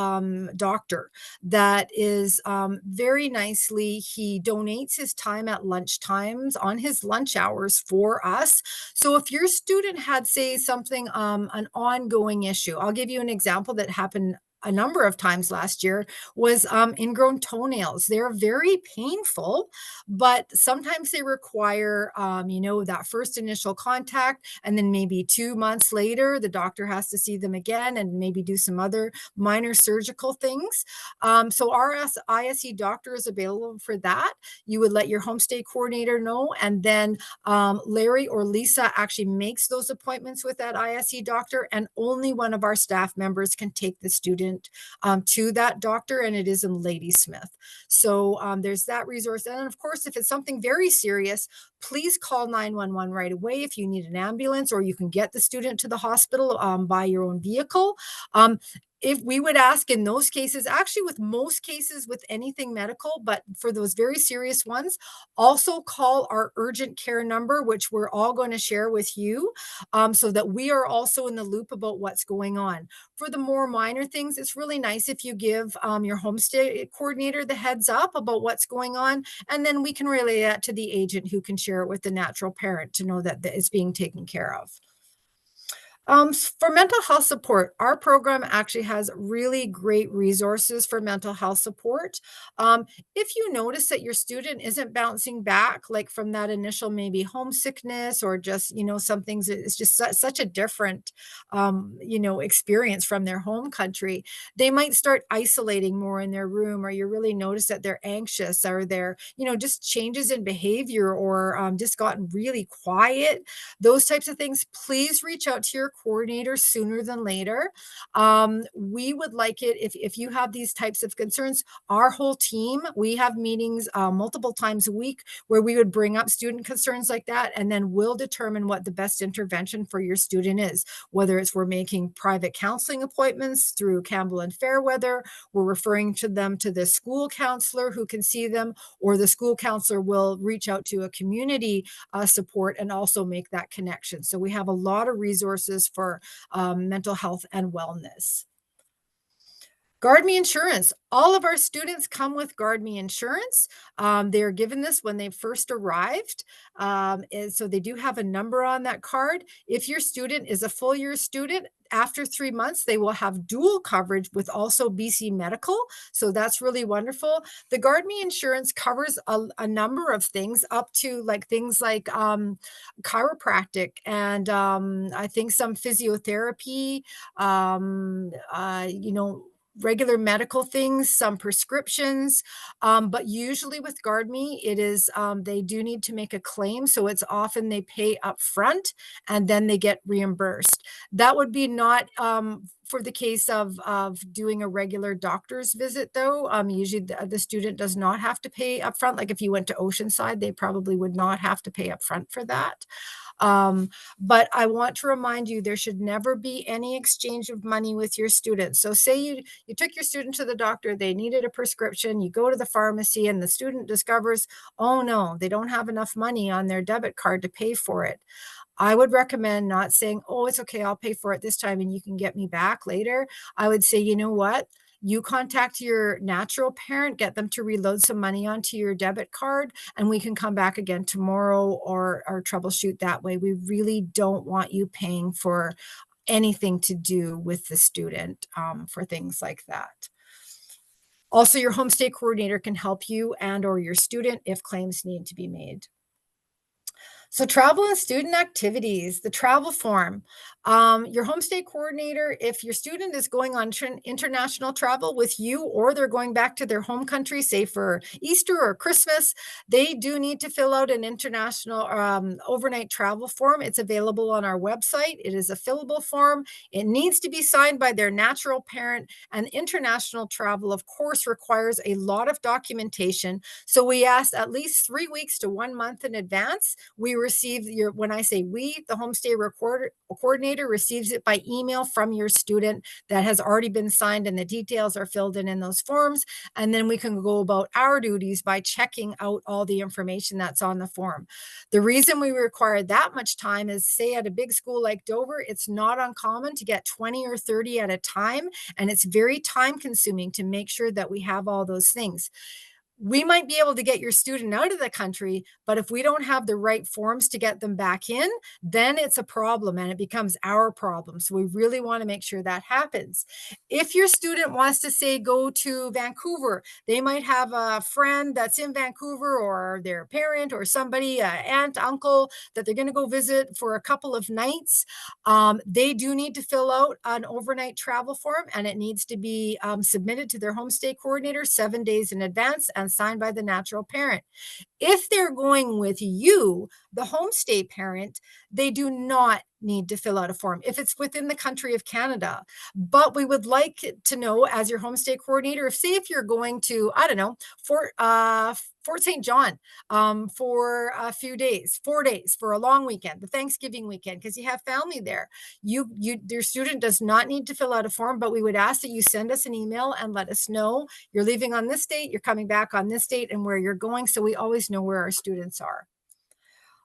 S3: doctor that is very nicely, he donates his time at lunch times on his lunch hours for us. So if your student had, say, something, an ongoing issue, I'll give you an example that happened a number of times last year, was ingrown toenails. They're very painful, but sometimes they require, that first initial contact. And then maybe 2 months later, the doctor has to see them again and maybe do some other minor surgical things. So our ISE doctor is available for that. You would let your homestay coordinator know. And then Larry or Lisa actually makes those appointments with that ISE doctor. And only one of our staff members can take the student to that doctor, and it is in Ladysmith. So there's that resource. And of course, if it's something very serious, please call 911 right away if you need an ambulance, or you can get the student to the hospital by your own vehicle. If we would ask in those cases, actually with most cases with anything medical, but for those very serious ones, also call our urgent care number, which we're all going to share with you, so that we are also in the loop about what's going on. For the more minor things, it's really nice if you give your homestay coordinator the heads up about what's going on, and then we can relay that to the agent who can share it with the natural parent to know that it's being taken care of. For mental health support, our program actually has really great resources for mental health support. If you notice that your student isn't bouncing back, like from that initial maybe homesickness or just, some things, it's just such a different, experience from their home country, they might start isolating more in their room, or you really notice that they're anxious, or they're, just changes in behavior, or just gotten really quiet, those types of things. Please reach out to your coordinator sooner than later. We would like it if you have these types of concerns. Our whole team, we have meetings multiple times a week where we would bring up student concerns like that, and then we'll determine what the best intervention for your student is, whether it's we're making private counseling appointments through Campbell and Fairweather, we're referring to them to the school counselor who can see them, or the school counselor will reach out to a community support and also make that connection. So we have a lot of resources for mental health and wellness. GuardMe insurance. All of our students come with GuardMe insurance. They're given this when they first arrived. And so they do have a number on that card. If your student is a full year student, after 3 months, they will have dual coverage with also BC Medical. So that's really wonderful. The GuardMe insurance covers a number of things, up to things like chiropractic and I think some physiotherapy, regular medical things, some prescriptions. But usually with GuardMe, it is they do need to make a claim. So it's often they pay up front and then they get reimbursed. That would be not for the case of doing a regular doctor's visit, though. Usually the student does not have to pay upfront. Like if you went to Oceanside, they probably would not have to pay upfront for that. But I want to remind you, there should never be any exchange of money with your students. So say you took your student to the doctor, they needed a prescription, you go to the pharmacy and the student discovers, oh no, they don't have enough money on their debit card to pay for it. I would recommend not saying, oh, it's okay, I'll pay for it this time and you can get me back later. I would say, you know what? You contact your natural parent, get them to reload some money onto your debit card, and we can come back again tomorrow or troubleshoot that way. We really don't want you paying for anything to do with the student for things like that. Also, your homestay coordinator can help you and or your student if claims need to be made. So travel and student activities, the travel form. Your homestay coordinator, if your student is going on international travel with you or they're going back to their home country, say for Easter or Christmas, they do need to fill out an international overnight travel form. It's available on our website. It is a fillable form. It needs to be signed by their natural parent, and international travel, of course, requires a lot of documentation. So we ask at least 3 weeks to 1 month in advance. We receive when I say we, the homestay coordinator receives it by email from your student that has already been signed and the details are filled in those forms. And then we can go about our duties by checking out all the information that's on the form. The reason we require that much time is, say at a big school like Dover, it's not uncommon to get 20 or 30 at a time. And it's very time consuming to make sure that we have all those things. We might be able to get your student out of the country, but if we don't have the right forms to get them back in, then it's a problem and it becomes our problem. So we really want to make sure that happens. If your student wants to, say, go to Vancouver, they might have a friend that's in Vancouver or their parent or somebody, aunt, uncle, that they're going to go visit for a couple of nights. They do need to fill out an overnight travel form, and it needs to be submitted to their homestay coordinator 7 days in advance and signed by the natural parent. If they're going with you, the homestay parent, they do not need to fill out a form if it's within the country of Canada. But we would like to know, as your homestay coordinator, if you're going to, I don't know, Fort St. John for a few days, 4 days, for a long weekend, the Thanksgiving weekend, because you have family there. Your student does not need to fill out a form, but we would ask that you send us an email and let us know you're leaving on this date, you're coming back on this date, and where you're going, so we always know where our students are.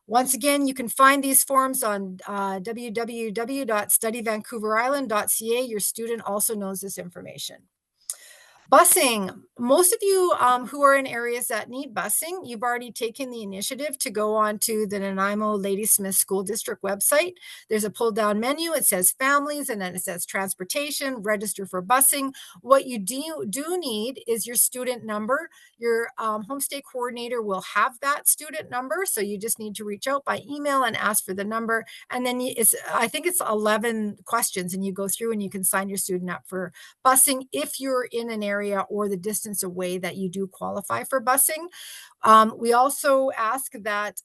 S3: Once again, you can find these forms on www.studyvancouverisland.ca. Your student also knows this information. Busing. Most of you who are in areas that need busing, you've already taken the initiative to go on to the Nanaimo Ladysmith School District website. There's a pull-down menu. It says families, and then it says transportation, register for busing. What you do need is your student number. Your homestay coordinator will have that student number, so you just need to reach out by email and ask for the number. And then I think it's 11 questions, and you go through and you can sign your student up for busing if you're in an area or the distance away that you do qualify for busing. We also ask that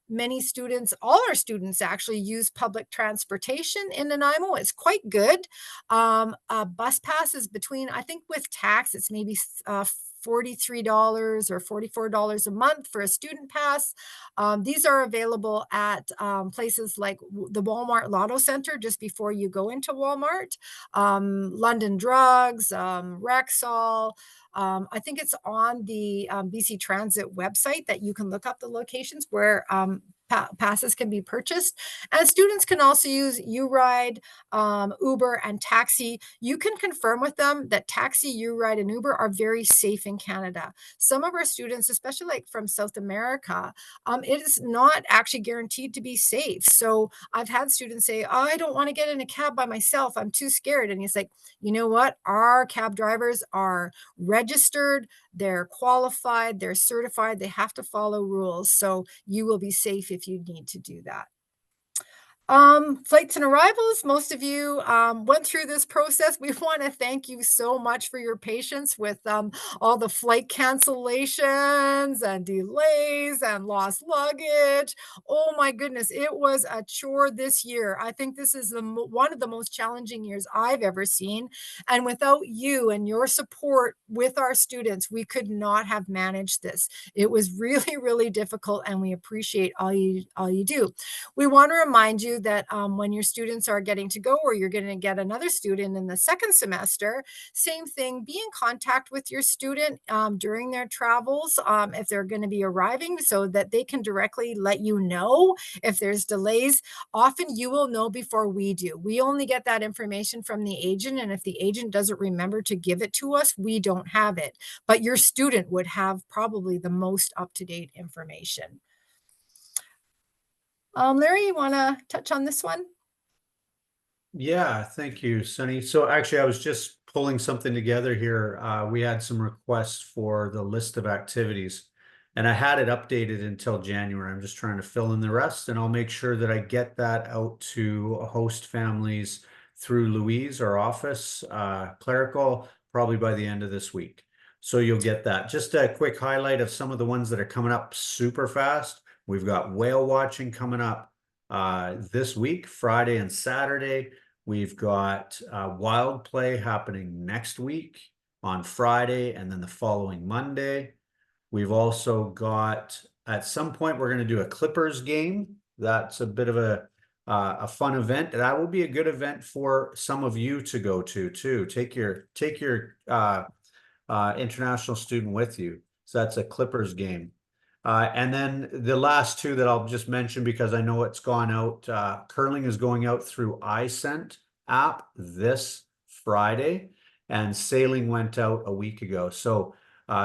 S3: many students, all our students actually, use public transportation in Nanaimo. It's quite good. A bus pass is between, I think with tax, it's maybe $43 or $44 a month for a student pass. These are available at places like the Walmart Lotto Center just before you go into Walmart, London Drugs, Rexall. I think it's on the BC Transit website that you can look up the locations where passes can be purchased. And students can also use U-Ride, Uber, and taxi. You can confirm with them that taxi, U-Ride, and Uber are very safe in Canada. Some of our students, especially like from South America, it is not actually guaranteed to be safe. So I've had students say, oh, I don't want to get in a cab by myself. I'm too scared. And he's like, you know what? Our cab drivers are registered, they're qualified, they're certified, they have to follow rules. So you will be safe if you need to do that. Flights and arrivals, most of you went through this process. We want to thank you so much for your patience with all the flight cancellations and delays and lost luggage. Oh my goodness, it was a chore this year. I think this is one of the most challenging years I've ever seen. And without you and your support with our students, we could not have managed this. It was really, really difficult, and we appreciate all you do. We want to remind you that when your students are getting to go, or you're going to get another student in the second semester, same thing, be in contact with your student during their travels if they're going to be arriving, so that they can directly let you know if there's delays. Often you will know before we do. We only get that information from the agent, and if the agent doesn't remember to give it to us, we don't have it. But your student would have probably the most up-to-date information. Larry, you want to touch on this one?
S2: Yeah, thank you, Sunny. So actually, I was just pulling something together here. We had some requests for the list of activities, and I had it updated until January. I'm just trying to fill in the rest, and I'll make sure that I get that out to host families through Louise, our office, clerical, probably by the end of this week. So you'll get that. Just a quick highlight of some of the ones that are coming up super fast. We've got whale watching coming up this week, Friday and Saturday. We've got wild play happening next week on Friday, and then the following Monday. We've also got, at some point, we're going to do a Clippers game. That's a bit of a fun event. That will be a good event for some of you to go to too. Take your international student with you. So that's a Clippers game. And then the last two that I'll just mention, because I know it's gone out, curling is going out through ISE-NLPS app this Friday, and sailing went out a week ago. So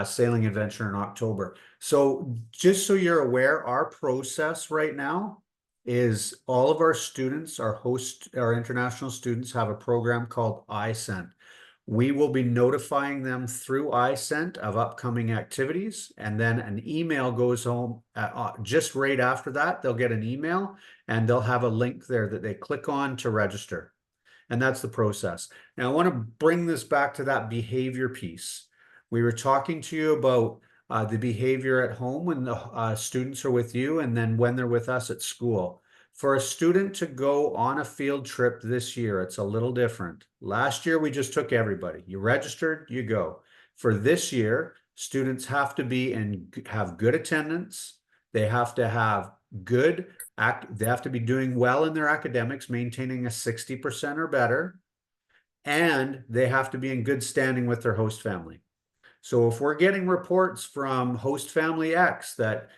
S2: sailing adventure in October. So just so you're aware, our process right now is all of our students, our international students, have a program called ISE-NLPS. We will be notifying them through ISE-NLPS of upcoming activities, and then an email goes home just right after that. They'll get an email, and they'll have a link there that they click on to register. And that's the process. Now, I want to bring this back to that behavior piece. We were talking to you about the behavior at home when the students are with you, and then when they're with us at school. For a student to go on a field trip this year, it's a little different. Last year, we just took everybody. You registered, you go. For this year, students have to be have good attendance. They have to have they have to be doing well in their academics, maintaining a 60% or better, and they have to be in good standing with their host family. So if we're getting reports from host family X that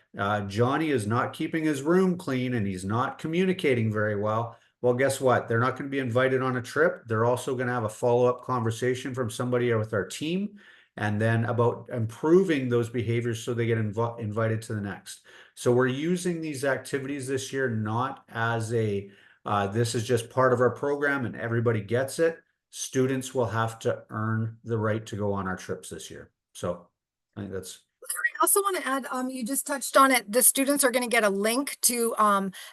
S2: Johnny is not keeping his room clean and he's not communicating very well, well, guess what? They're not going to be invited on a trip. They're also going to have a follow-up conversation from somebody with our team, and then about improving those behaviors so they get invited to the next. So we're using these activities this year not as this is just part of our program and everybody gets it. Students will have to earn the right to go on our trips this year. So I think that's.
S3: I also want to add, you just touched on it. The students are going to get a link to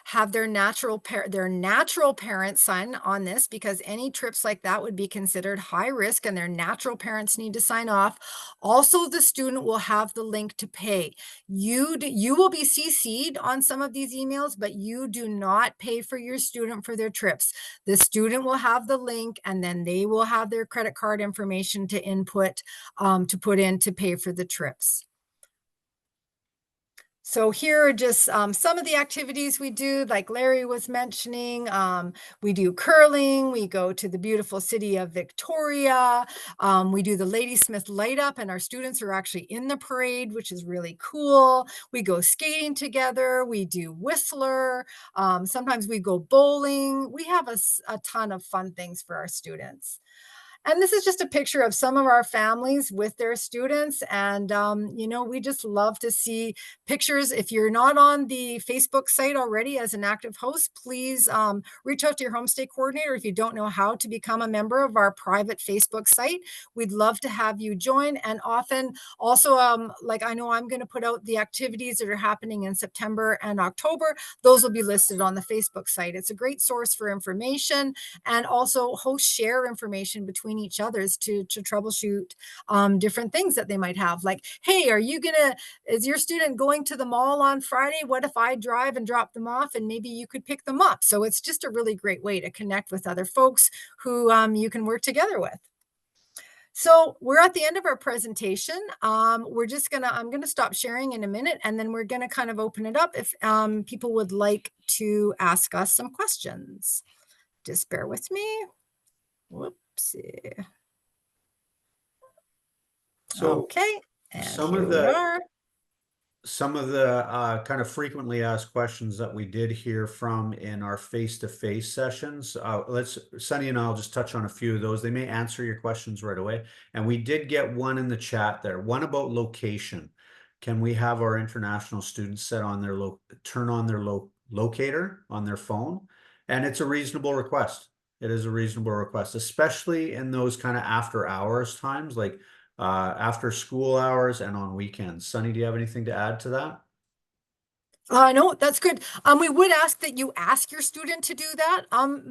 S3: have their natural parents sign on this, because any trips like that would be considered high risk, and their natural parents need to sign off. Also, the student will have the link to pay. You will be CC'd on some of these emails, but you do not pay for your student for their trips. The student will have the link, and then they will have their credit card information to input, to put in to pay for the trips. So here are just some of the activities we do, like Larry was mentioning. We do curling. We go to the beautiful city of Victoria. We do the Ladysmith light up, and our students are actually in the parade, which is really cool. We go skating together. We do Whistler. Sometimes we go bowling. We have a ton of fun things for our students. And this is just a picture of some of our families with their students. And, we just love to see pictures. If you're not on the Facebook site already as an active host, please reach out to your homestay coordinator. If you don't know how to become a member of our private Facebook site, we'd love to have you join. And often also, like I know I'm going to put out the activities that are happening in September and October. Those will be listed on the Facebook site. It's a great source for information, and also hosts share information between each others to troubleshoot different things that they might have. Like, hey, is your student going to the mall on Friday? What if I drive and drop them off, and maybe you could pick them up? So it's just a really great way to connect with other folks who you can work together with. So we're at the end of our presentation. I'm gonna stop sharing in a minute, and then we're gonna kind of open it up if people would like to ask us some questions. Just bear with me. Whoopsie.
S2: So
S3: okay, and
S2: some
S3: here
S2: of
S3: we
S2: the
S3: are.
S2: kind of frequently asked questions that we did hear from in our face-to-face sessions, Sunny and I'll just touch on a few of those. They may answer your questions right away. And we did get one in the chat there, one about location. Can we have our international students turn on their locator on their phone? And it's a reasonable request. It is a reasonable request, especially in those kind of after hours times, like after school hours and on weekends. Sunny, do you have anything to add to that?
S3: No, that's good. We would ask that you ask your student to do that.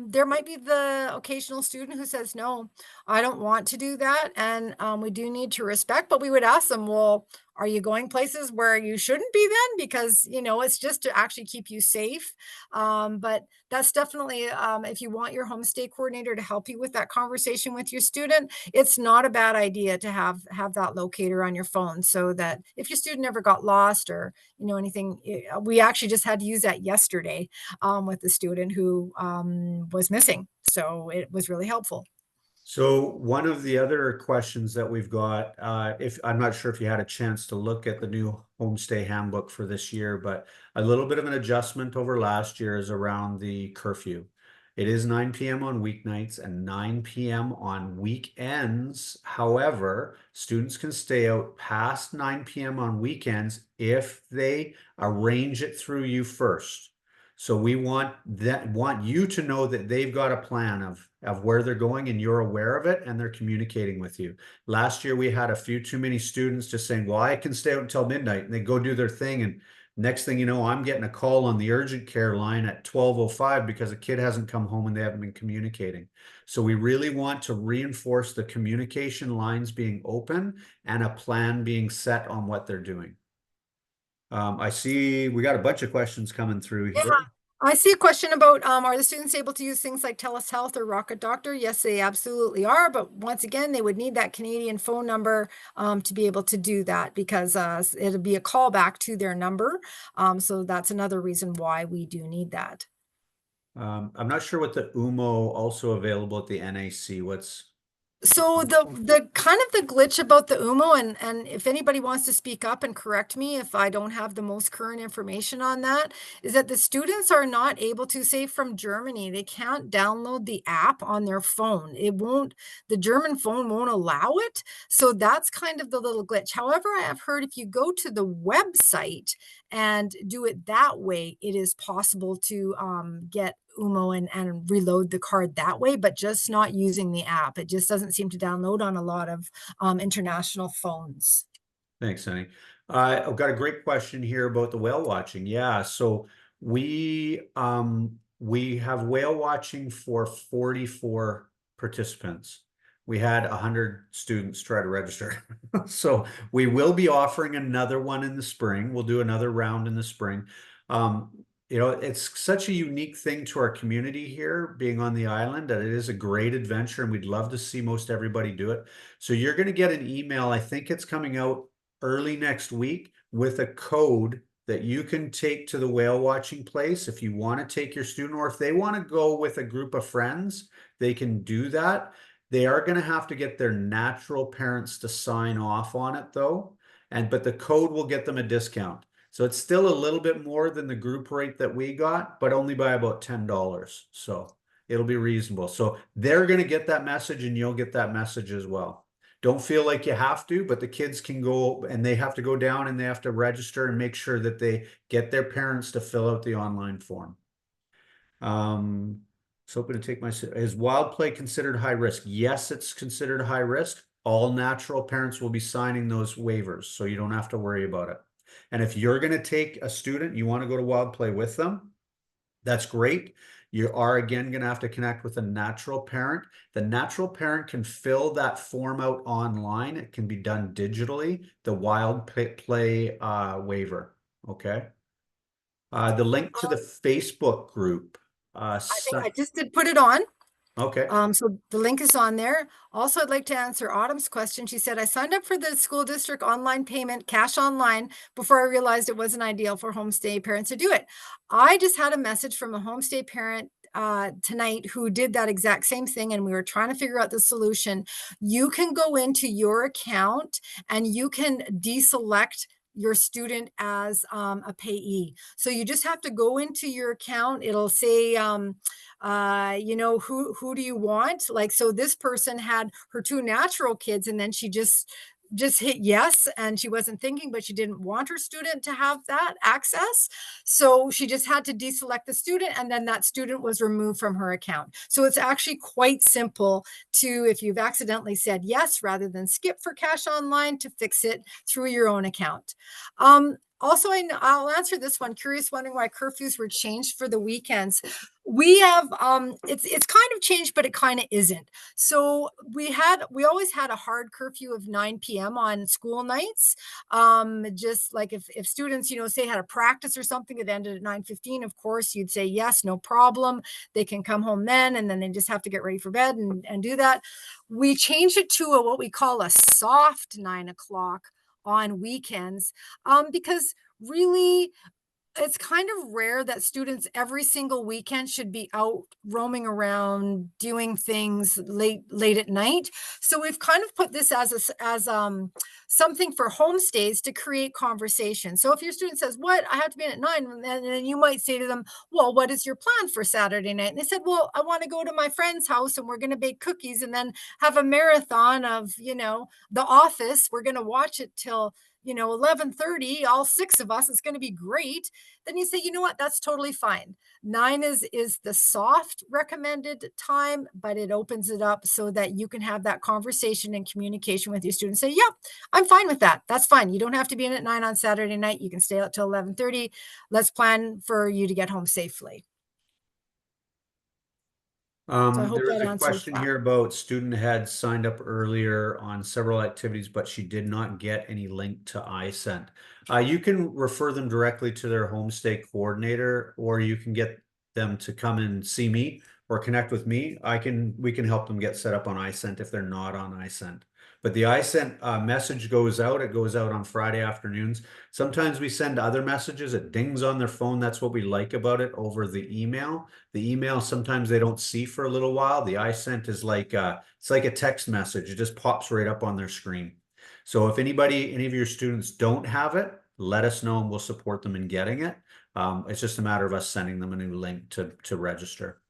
S3: There might be the occasional student who says, no, I don't want to do that. And we do need to respect, but we would ask them, well, are you going places where you shouldn't be then? Because, it's just to actually keep you safe. But that's definitely, if you want your homestay coordinator to help you with that conversation with your student, it's not a bad idea to have that locator on your phone, so that if your student ever got lost or, anything, we actually just had to use that yesterday with the student who was missing. So it was really helpful.
S2: So one of the other questions that we've got, if I'm not sure if you had a chance to look at the new homestay handbook for this year, but a little bit of an adjustment over last year is around the curfew. It is 9 p.m. on weeknights and 9 p.m. on weekends. However, students can stay out past 9 p.m. on weekends if they arrange it through you first. So we want you to know that they've got a plan of where they're going, and you're aware of it, and they're communicating with you. Last year we had a few too many students just saying, well, I can stay out until midnight, and they go do their thing, and next thing you know, I'm getting a call on the urgent care line at 12:05 because a kid hasn't come home and they haven't been communicating. So we really want to reinforce the communication lines being open and a plan being set on what they're doing. I see we got a bunch of questions coming through here.
S3: Yeah. I see a question about, are the students able to use things like TELUS Health or Rocket Doctor? Yes, they absolutely are. But once again, they would need that Canadian phone number to be able to do that, because it'll be a callback to their number. So that's another reason why we do need that.
S2: I'm not sure what the UMO also available at the NAC.
S3: So the kind of the glitch about the UMO, and if anybody wants to speak up and correct me if I don't have the most current information on that, is that the students are not able to, say from Germany, they can't download the app on their phone. The German phone won't allow it. So that's kind of the little glitch. However, I have heard if you go to the website and do it that way, it is possible to get UMO and reload the card that way, but just not using the app. It just doesn't seem to download on a lot of international phones.
S2: Thanks, Sunny. I've got a great question here about the whale watching. Yeah, so we have whale watching for 44 participants. We had 100 students try to register. So we will be offering another one in the spring. We'll do another round in the spring. It's such a unique thing to our community here, being on the island, that it is a great adventure, and we'd love to see most everybody do it. So you're going to get an email. I think it's coming out early next week with a code that you can take to the whale watching place if you want to take your student, or if they want to go with a group of friends, they can do that. They are going to have to get their natural parents to sign off on it though. But the code will get them a discount. So it's still a little bit more than the group rate that we got, but only by about $10. So it'll be reasonable. So they're going to get that message and you'll get that message as well. Don't feel like you have to, but the kids can go and they have to go down and they have to register and make sure that they get their parents to fill out the online form. So hoping to take is wild play considered high risk? Yes, it's considered high risk. All natural parents will be signing those waivers, so you don't have to worry about it. And if you're going to take a student, you want to go to wild play with them, that's great. You are again going to have to connect with a natural parent. The natural parent can fill that form out online. It can be done digitally, the wild play waiver. Okay. The link to the Facebook group.
S3: I think I just did put it on.
S2: Okay.
S3: So the link is on there. Also, I'd like to answer Autumn's question. She said, I signed up for the school district online payment, cash online, before I realized it wasn't ideal for homestay parents to do it. I just had a message from a homestay parent tonight who did that exact same thing, and we were trying to figure out the solution. You can go into your account and you can deselect your student as a payee. So you just have to go into your account. It'll say, you know, who do you want? Like, so this person had her two natural kids, and then she just hit yes, and she wasn't thinking, but she didn't want her student to have that access. So she just had to deselect the student, and then that student was removed from her account. So it's actually quite simple to, if you've accidentally said yes, rather than skip for cash online, to fix it through your own account. Also, I'll answer this one. Curious, wondering why curfews were changed for the weekends. We have it's kind of changed, but it kind of isn't. So we always had a hard curfew of 9 p.m. on school nights. Just like if students, you know, say had a practice or something that ended at 9:15, of course you'd say yes, no problem. They can come home then, and then they just have to get ready for bed and do that. We changed it to what we call a soft 9 o'clock on weekends, because really it's kind of rare that students every single weekend should be out roaming around doing things late at night. So we've kind of put this as something for homestays to create conversation. So if your student says, what, I have to be in at 9, and then you might say to them, well, what is your plan for Saturday night? And they said, well, I want to go to my friend's house and we're going to bake cookies and then have a marathon of, you know, The Office. We're going to watch it till, you know, 11:30, all 6 of us. It's going to be great. Then you say, you know what, that's totally fine. 9 is the soft recommended time, but it opens it up so that you can have that conversation and communication with your students. Say, yeah, I'm fine with that. That's fine. You don't have to be in at 9 on Saturday night. You can stay out till 11:30. Let's plan for you to get home safely. So I hope
S2: There is
S3: that
S2: a
S3: answers
S2: question
S3: that.
S2: here about student had signed up earlier on several activities, but she did not get any link to ISENT. You can refer them directly to their homestay coordinator, or you can get them to come and see me or connect with me. We can help them get set up on ISENT if they're not on ISENT. But the ISENT message goes out. It goes out on Friday afternoons. Sometimes we send other messages. It dings on their phone. That's what we like about it over the email. The email, sometimes they don't see for a little while. The ISENT is like it's like a text message. It just pops right up on their screen. So if any of your students don't have it, let us know and we'll support them in getting it. It's just a matter of us sending them a new link to register.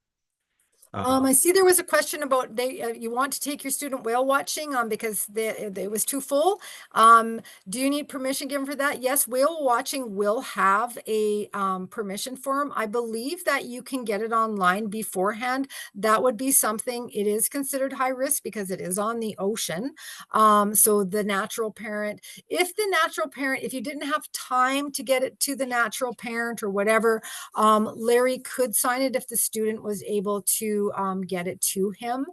S3: I see there was a question about you want to take your student whale watching because it was too full. Do you need permission given for that? Yes, whale watching will have a permission form. I believe that you can get it online beforehand. That would be something. It is considered high risk because it is on the ocean. So the natural parent, if you didn't have time to get it to the natural parent or whatever, Larry could sign it if the student was able to to get it to him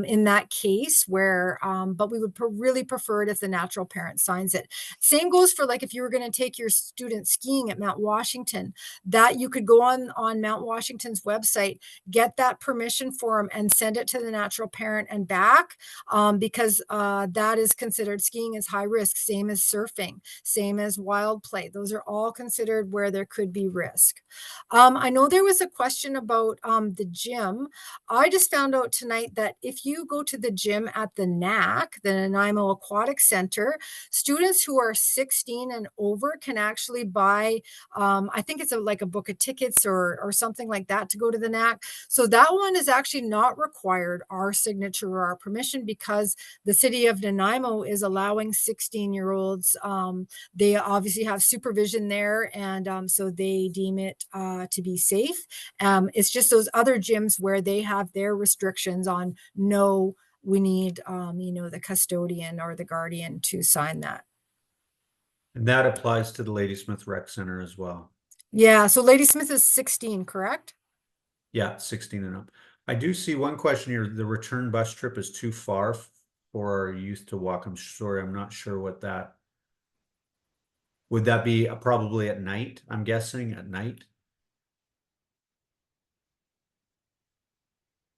S3: in that case where, but we would really prefer it if the natural parent signs it. Same goes for like if you were going to take your student skiing at Mount Washington, that you could go on Mount Washington's website, get that permission form and send it to the natural parent and back, because that is considered, skiing is high risk, same as surfing, same as wild play. Those are all considered where there could be risk. I know there was a question about the gym. I just found out tonight that if you go to the gym at the NAC, the Nanaimo Aquatic Center, students who are 16 and over can actually buy, I think it's like a book of tickets or something like that to go to the NAC. So that one is actually not required our signature or our permission, because the city of Nanaimo is allowing 16-year-olds. They obviously have supervision there, and so they deem it to be safe. It's just those other gyms where they have their restrictions on no, we need, the custodian or the guardian to sign that.
S2: And that applies to the Ladysmith Rec Center as well.
S3: Yeah, so Ladysmith is 16, correct?
S2: Yeah, 16 and up. I do see one question here. The return bus trip is too far for our youth to walk. I'm sorry, I'm not sure what that. Would that be probably at night? I'm guessing at night.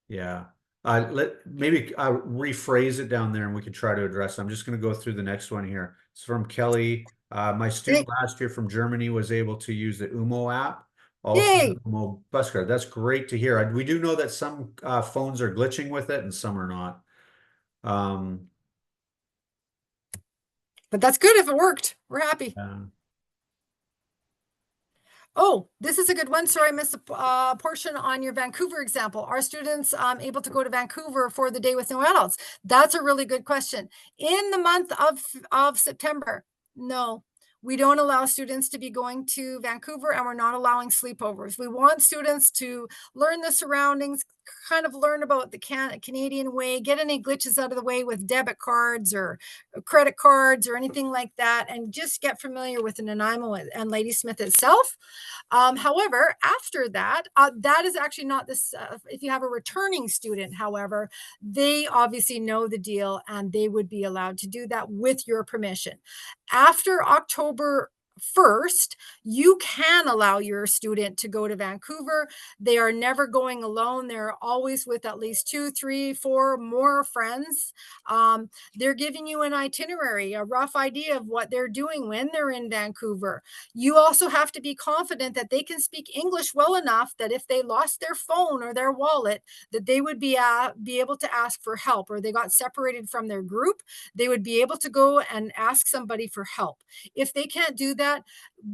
S2: Yeah. Maybe rephrase it down there and we can try to address it. I'm just going to go through the next one here. It's from Kelly. My student last year from Germany was able to use the UMO app. Also,
S3: Yay!
S2: the UMO bus card. That's great to hear. We do know that some phones are glitching with it and some are not.
S3: But that's good if it worked. We're happy. Oh, this is a good one. Sorry, I missed a portion on your Vancouver example. Are students able to go to Vancouver for the day with no adults? That's a really good question. In the month of September, no. We don't allow students to be going to Vancouver, and we're not allowing sleepovers. We want students to learn the surroundings, kind of learn about the Canadian way, get any glitches out of the way with debit cards or credit cards or anything like that, and just get familiar with Nanaimo and Ladysmith itself. However, after that, that is actually not this. If you have a returning student, however, they obviously know the deal and they would be allowed to do that with your permission. After October 1st, you can allow your student to go to Vancouver. They are never going alone. They're always with at least 2, 3, 4 more friends. They're giving you an itinerary, a rough idea of what they're doing when they're in Vancouver. You also have to be confident that they can speak English well enough that if they lost their phone or their wallet, that they would be able to ask for help, or they got separated from their group, they would be able to go and ask somebody for help. If they can't do that,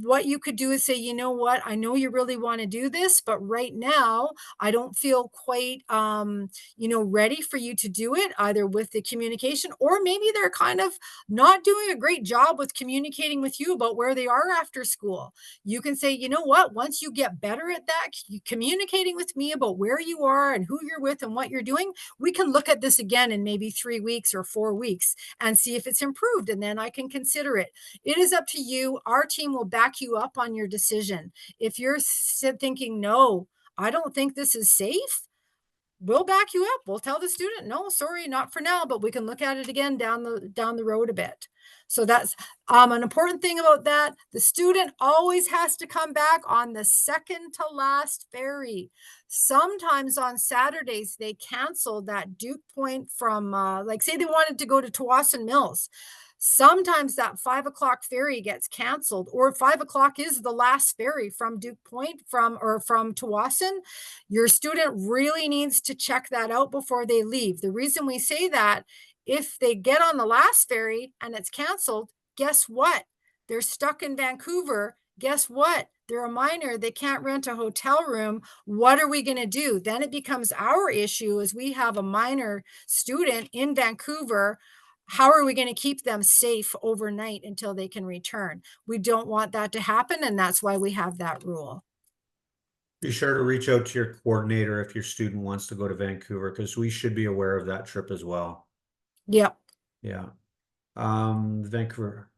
S3: what you could do is say, you know what, I know you really want to do this, but right now I don't feel quite ready for you to do it, either with the communication, or maybe they're kind of not doing a great job with communicating with you about where they are after school. You can say, you know what, once you get better at that, communicating with me about where you are and who you're with and what you're doing, we can look at this again in maybe 3 weeks or 4 weeks and see if it's improved, and then I can consider it. It is up to you. Our team will back you up on your decision. If you're thinking, no, I don't think this is safe, we'll back you up. We'll tell the student, no, sorry, not for now, but we can look at it again down the road a bit. So that's an important thing about that. The student always has to come back on the second to last ferry. Sometimes on Saturdays, they canceled that Duke Point from, like say they wanted to go to Tawasin Mills. Sometimes that 5 o'clock ferry gets canceled, or 5 o'clock is the last ferry from Duke Point from Tawasin. Your student really needs to check that out before they leave. The reason we say that, if they get on the last ferry and it's canceled, guess what? They're stuck in Vancouver. Guess what? They're a minor. They can't rent a hotel room. What are we going to do? Then it becomes our issue as we have a minor student in Vancouver. How are we going to keep them safe overnight until they can return? We don't want that to happen, and that's why we have that rule.
S2: Be sure to reach out to your coordinator if your student wants to go to Vancouver, because we should be aware of that trip as well.
S3: Yep.
S2: Yeah. Vancouver.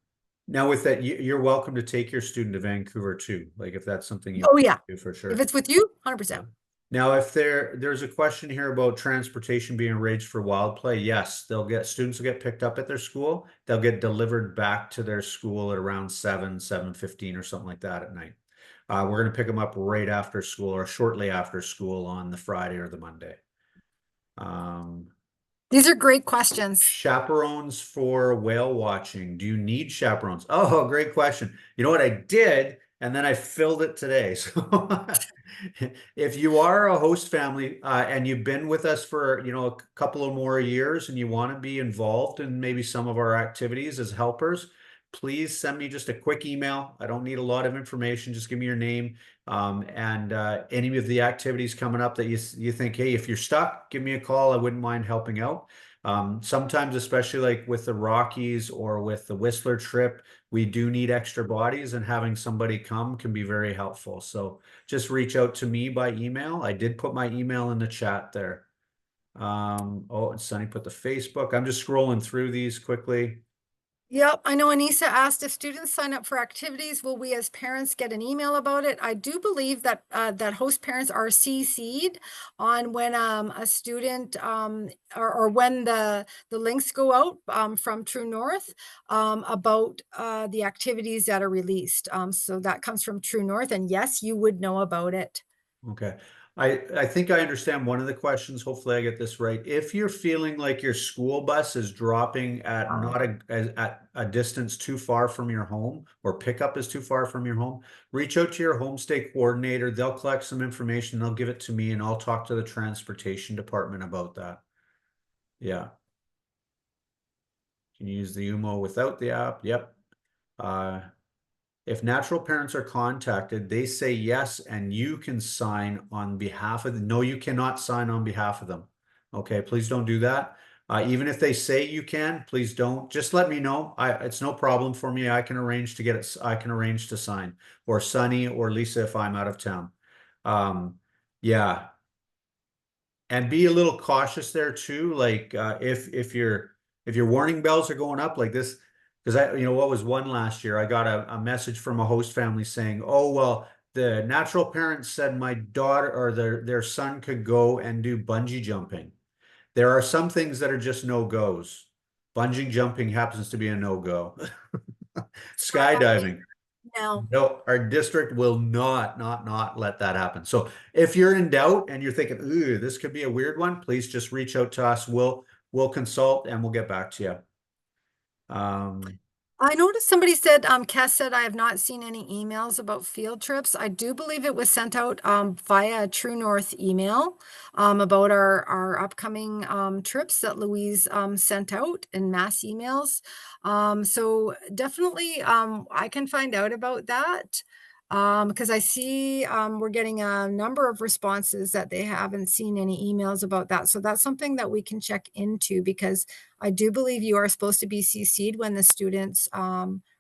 S2: Now with that, you're welcome to take your student to Vancouver too. Like if that's something you
S3: yeah,
S2: do for sure.
S3: If it's with you, 100%.
S2: Now, if there's a question here about transportation being arranged for wild play, yes, students will get picked up at their school. They'll get delivered back to their school at around 7:15 or something like that at night. We're going to pick them up right after school or shortly after school on the Friday or the Monday.
S3: These are great questions.
S2: Chaperones for whale watching. Do you need chaperones? Oh, great question. You know what I did? And then I filled it today. So if you are a host family and you've been with us for, a couple of more years and you want to be involved in maybe some of our activities as helpers, please send me just a quick email. I don't need a lot of information. Just give me your name and any of the activities coming up that you think, hey, if you're stuck, give me a call. I wouldn't mind helping out. Sometimes, especially like with the Rockies or with the Whistler trip, we do need extra bodies, and having somebody come can be very helpful. So just reach out to me by email. I did put my email in the chat there. Oh, and Sunny put the Facebook. I'm just scrolling through these quickly.
S3: Yep, I know Anissa asked if students sign up for activities, will we as parents get an email about it? I do believe that that host parents are CC'd on when a student or when the links go out from True North about the activities that are released. So that comes from True North, and yes, you would know about it.
S2: Okay. I think I understand one of the questions. Hopefully I get this right. If you're feeling like your school bus is dropping at not at a distance too far from your home, or pickup is too far from your home, reach out to your homestay coordinator. They'll collect some information. They'll give it to me and I'll talk to the transportation department about that. Yeah. Can you use the UMO without the app? Yep. If natural parents are contacted, they say yes, and you can sign on behalf of them. No, you cannot sign on behalf of them. Okay, please don't do that. Even if they say you can, please don't. Just let me know. It's no problem for me. I can arrange to get it. I can arrange to sign, or Sunny or Lisa if I'm out of town. Yeah, and be a little cautious there too. Like if your warning bells are going up like this, because what was one last year? I got a message from a host family saying, "Oh well, the natural parents said my daughter or their son could go and do bungee jumping." There are some things that are just no goes. Bungee jumping happens to be a no go. Skydiving.
S3: No.
S2: No, our district will not let that happen. So if you're in doubt and you're thinking, ooh, this could be a weird one, please just reach out to us. We'll consult and we'll get back to you.
S3: I noticed somebody said, Cass said, I have not seen any emails about field trips. I do believe it was sent out via a True North email about our upcoming trips that Louise sent out in mass emails. So definitely I can find out about that because I see we're getting a number of responses that they haven't seen any emails about that. So that's something that we can check into, because I do believe you are supposed to be CC'd when the students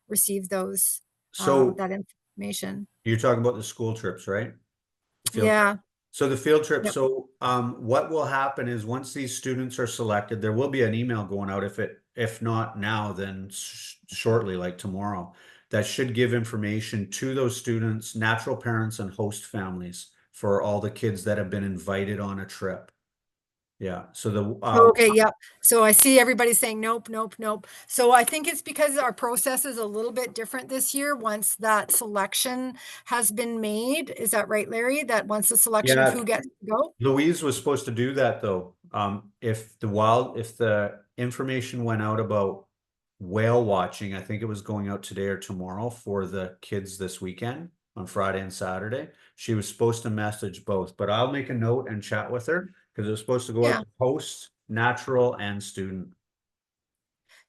S3: receive those
S2: so
S3: that information.
S2: you're talking about the school trips, right? The field trip.
S3: Yeah.
S2: So the field trip.
S3: Yep.
S2: So what will happen is once these students are selected, there will be an email going out if not now, then shortly, like tomorrow, that should give information to those students, natural parents, and host families for all the kids that have been invited on a trip. Yeah. So the
S3: Okay, yep. So I see everybody saying nope, nope, nope. So I think it's because our process is a little bit different this year once that selection has been made. Is that right, Larry? That once the selection of
S2: Yeah,
S3: who gets to go?
S2: Louise was supposed to do that though. If the information went out about whale watching, I think it was going out today or tomorrow for the kids this weekend on Friday and Saturday. She was supposed to message both, but I'll make a note and chat with her because it was supposed to go out
S3: Yeah.
S2: to host, natural, and student.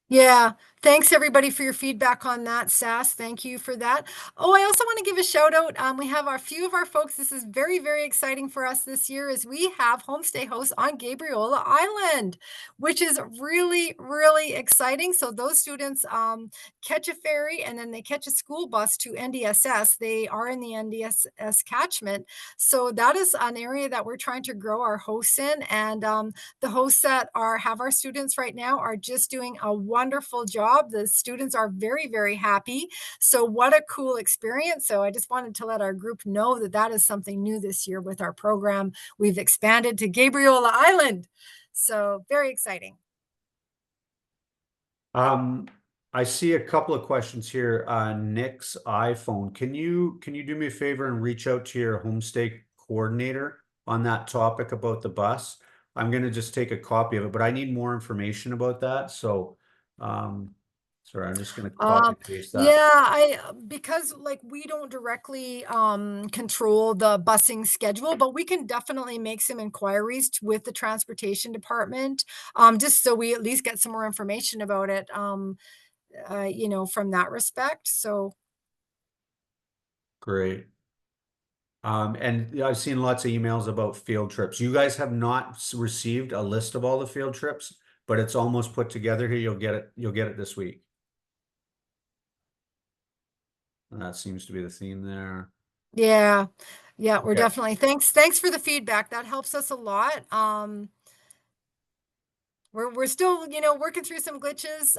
S3: Yeah. Thanks everybody for your feedback on that, Sass. Thank you for that. Oh, I also want to give a shout out. We have a few of our folks. This is very, very exciting for us this year, as we have homestay hosts on Gabriola Island, which is really, really exciting. So those students catch a ferry and then they catch a school bus to NDSS. They are in the NDSS catchment. So that is an area that we're trying to grow our hosts in. And the hosts that have our students right now are just doing a wonderful job. The students are very, very happy. So what a cool experience. So I just wanted to let our group know that that is something new this year with our program. We've expanded to Gabriola Island. So very exciting.
S2: I see a couple of questions here on Nick's iPhone. Can you do me a favor and reach out to your homestay coordinator on that topic about the bus? I'm gonna just take a copy of it, but I need more information about that. So, sorry, I'm just gonna copy and paste that.
S3: Yeah, because like we don't directly control the busing schedule, but we can definitely make some inquiries with the transportation department, just so we at least get some more information about it, you know, from that respect. So
S2: Great. And yeah, I've seen lots of emails about field trips. You guys have not received a list of all the field trips, but it's almost put together here. You'll get it. You'll get it this week. And that seems to be the theme there.
S3: yeah, we're
S2: Okay.
S3: definitely, thanks for the feedback. That helps us a lot. We're still, you know, working through some glitches.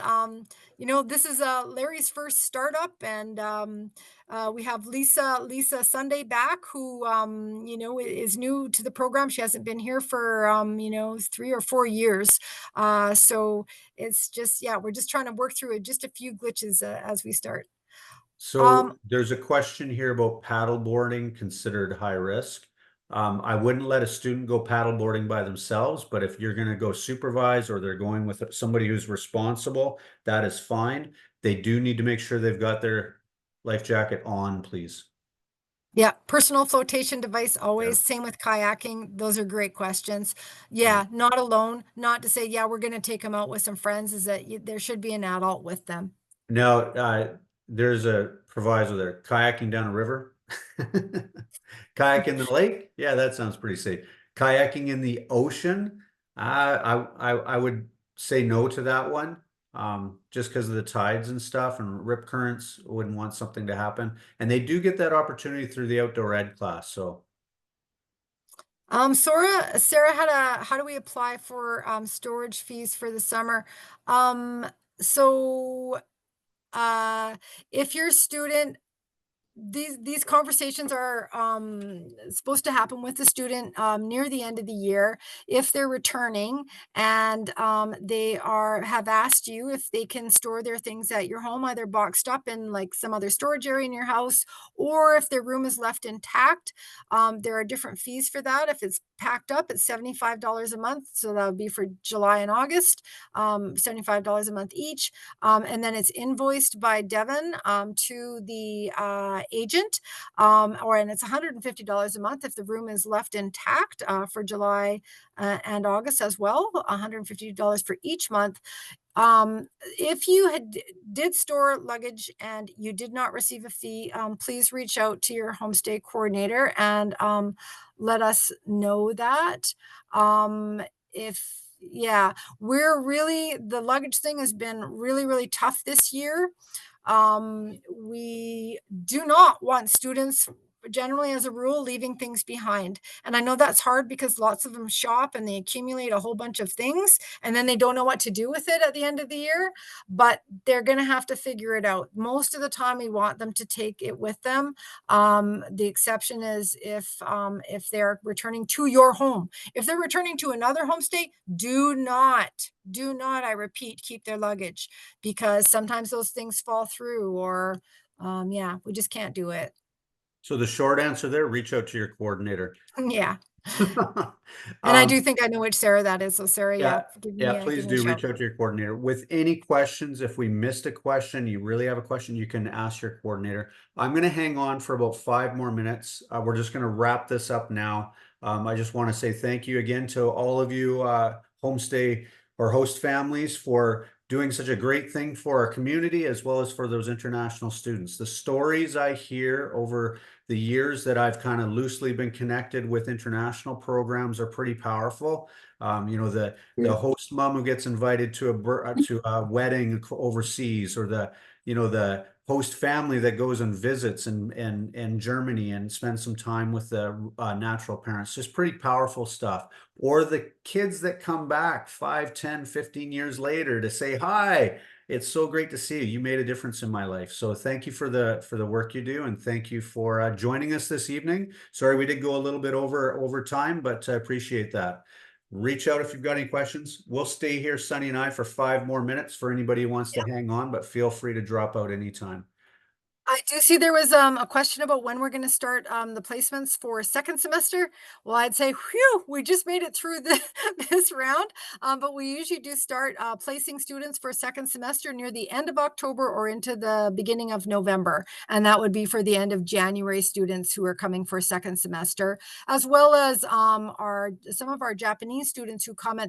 S3: You know, this is Larry's first startup, and we have Lisa Sunday back, who you know, is new to the program. She hasn't been here for you know, 3 or 4 years. So it's just, yeah, we're just trying to work through just a few glitches as we start.
S2: So there's a question here about paddle boarding considered high risk. I wouldn't let a student go paddle boarding by themselves, but if you're going to go supervise or they're going with somebody who's responsible, that is fine. They do need to make sure they've got their life jacket on, please.
S3: Yeah, personal flotation device always.
S2: Yeah.
S3: Same with kayaking. Those are great questions.
S2: Yeah.
S3: Yeah, not alone. Not to say, yeah, we're going to take them out with some friends. Is that there should be an adult with them.
S2: Now, there's a proviso there. Kayaking down a river. Kayak in the lake? Yeah, that sounds pretty safe. Kayaking in the ocean? I would say no to that one. Just because of the tides and stuff and rip currents, wouldn't want something to happen. And they do get that opportunity through the outdoor ed class. So
S3: Sarah had a, how do we apply for storage fees for the summer? So if your student, these conversations are supposed to happen with the student near the end of the year if they're returning, and they have asked you if they can store their things at your home, either boxed up in like some other storage area in your house, or if their room is left intact. There are different fees for that. If it's packed up, it's $75 a month, so that would be for July and August, $75 a month each, and then it's invoiced by Devon to the agent, and it's $150 a month if the room is left intact for July and August as well, $150 for each month. If you did store luggage and you did not receive a fee, please reach out to your homestay coordinator and let us know that. Yeah, the luggage thing has been really, really tough this year. We do not want students, generally as a rule, leaving things behind. And I know that's hard because lots of them shop and they accumulate a whole bunch of things and then they don't know what to do with it at the end of the year, but they're going to have to figure it out. Most of the time we want them to take it with them. The exception is if they're returning to your home. If they're returning to another homestay, do not, I repeat, keep their luggage, because sometimes those things fall through, or yeah, we just can't do it.
S2: so the short answer there, reach out to your coordinator.
S3: Yeah. And I
S2: Um,
S3: do think I know which Sarah that is. So Sarah,
S2: Yeah,
S3: give
S2: please
S3: me a
S2: do
S3: shout.
S2: reach out to your coordinator with any questions. If we missed a question, you really have a question, you can ask your coordinator. I'm going to hang on for about 5 more minutes. We're just going to wrap this up now. I just want to say thank you again to all of you homestay or host families for doing such a great thing for our community, as well as for those international students. The stories I hear over the years that I've kind of loosely been connected with international programs are pretty powerful. You know, the host mom who gets invited to a wedding overseas, or the host family that goes and visits in Germany and spends some time with the natural parents. Just pretty powerful stuff. Or the kids that come back 5, 10, 15 years later to say hi. It's so great to see you. You made a difference in my life. So thank you for the work you do, and thank you for joining us this evening. Sorry we did go a little bit over time, but I appreciate that. Reach out if you've got any questions. We'll stay here, Sunny and I, for 5 more minutes for anybody who wants to hang on, but feel free to drop out anytime.
S3: I do see there was a question about when we're going to start the placements for second semester. Well, I'd say, whew, we just made it through this round, but we usually do start placing students for second semester near the end of October or into the beginning of November, and that would be for the end of January students who are coming for second semester, as well as some of our Japanese students who come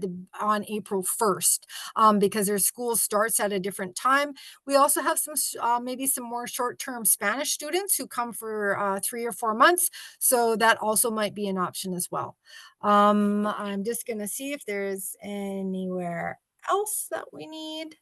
S3: on April 1st because their school starts at a different time. We also have some maybe some more short-term Spanish students who come for 3 or 4 months. So that also might be an option as well. I'm just going to see if there's anywhere else that we need.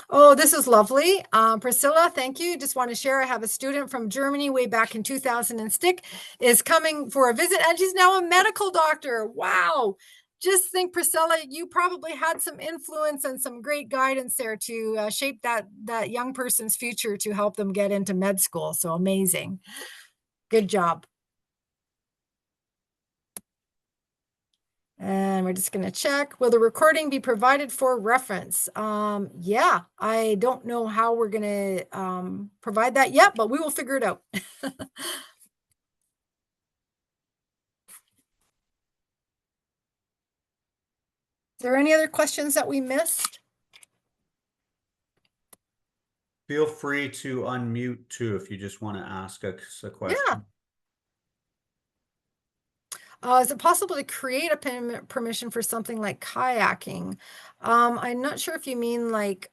S3: Oh, this is lovely. Priscilla, thank you. Just want to share, I have a student from Germany way back in 2006 is coming for a visit, and she's now a medical doctor. Wow. Just think, Priscilla, you probably had some influence and some great guidance there to shape that young person's future to help them get into med school. So amazing. Good job. And we're just going to check. Will the recording be provided for reference? Yeah, I don't know how we're going to provide that yet, but we will figure it out. Is there any other questions that we missed?
S2: Feel free to unmute too if you just want to ask a question.
S3: Yeah. Is it possible to create a permission for something like kayaking? I'm not sure if you mean like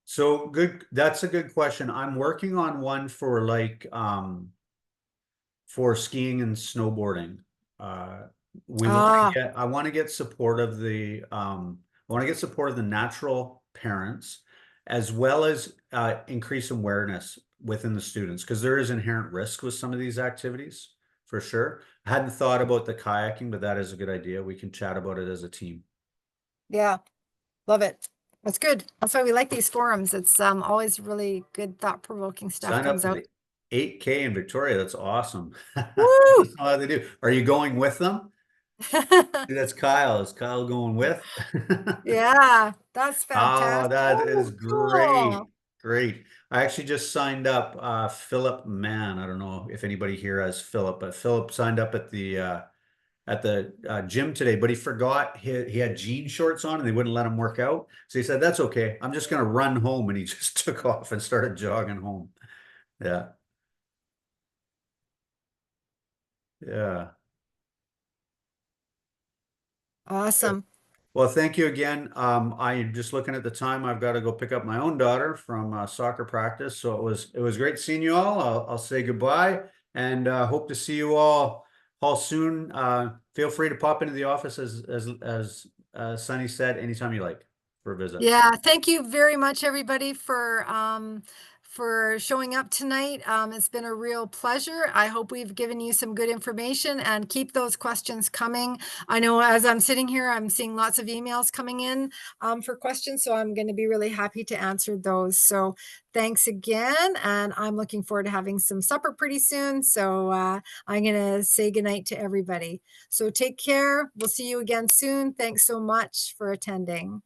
S2: So good. That's a good question. I'm working on one for like for skiing and snowboarding. We want to get, I want to get support of the I want to get support of the natural parents, as well as increase awareness within the students, because there is inherent risk with some of these activities for sure. I hadn't thought about the kayaking, but that is a good idea. We can chat about it as a team.
S3: Yeah, love it. That's good. That's why we like these forums. It's always really good, thought-provoking stuff
S2: Sign up
S3: comes
S2: for
S3: out.
S2: the 8K in Victoria. That's awesome.
S3: Woo!
S2: That's all they do. Are you going with them? That's Kyle. Is Kyle going with?
S3: Yeah, that's
S2: Oh,
S3: fantastic.
S2: that is
S3: Oh,
S2: great.
S3: cool.
S2: Great. I actually just signed up Philip Mann. I don't know if anybody here has Philip, but Philip signed up at the gym today, but he forgot he had jean shorts on and they wouldn't let him work out. So he said, "That's okay. I'm just gonna run home." And he just took off and started jogging home. Yeah. Yeah.
S3: Awesome.
S2: Well, thank you again. I'm just looking at the time. I've got to go pick up my own daughter from soccer practice. So it was great seeing you all. I'll say goodbye and hope to see you all soon. Feel free to pop into the office as Sunny said, anytime you like for a visit.
S3: Yeah, thank you very much, everybody, for showing up tonight. It's been a real pleasure. I hope we've given you some good information, and keep those questions coming. I know as I'm sitting here, I'm seeing lots of emails coming in for questions, so I'm going to be really happy to answer those. So thanks again, and I'm looking forward to having some supper pretty soon. So I'm going to say goodnight to everybody. So take care. We'll see you again soon. Thanks so much for attending.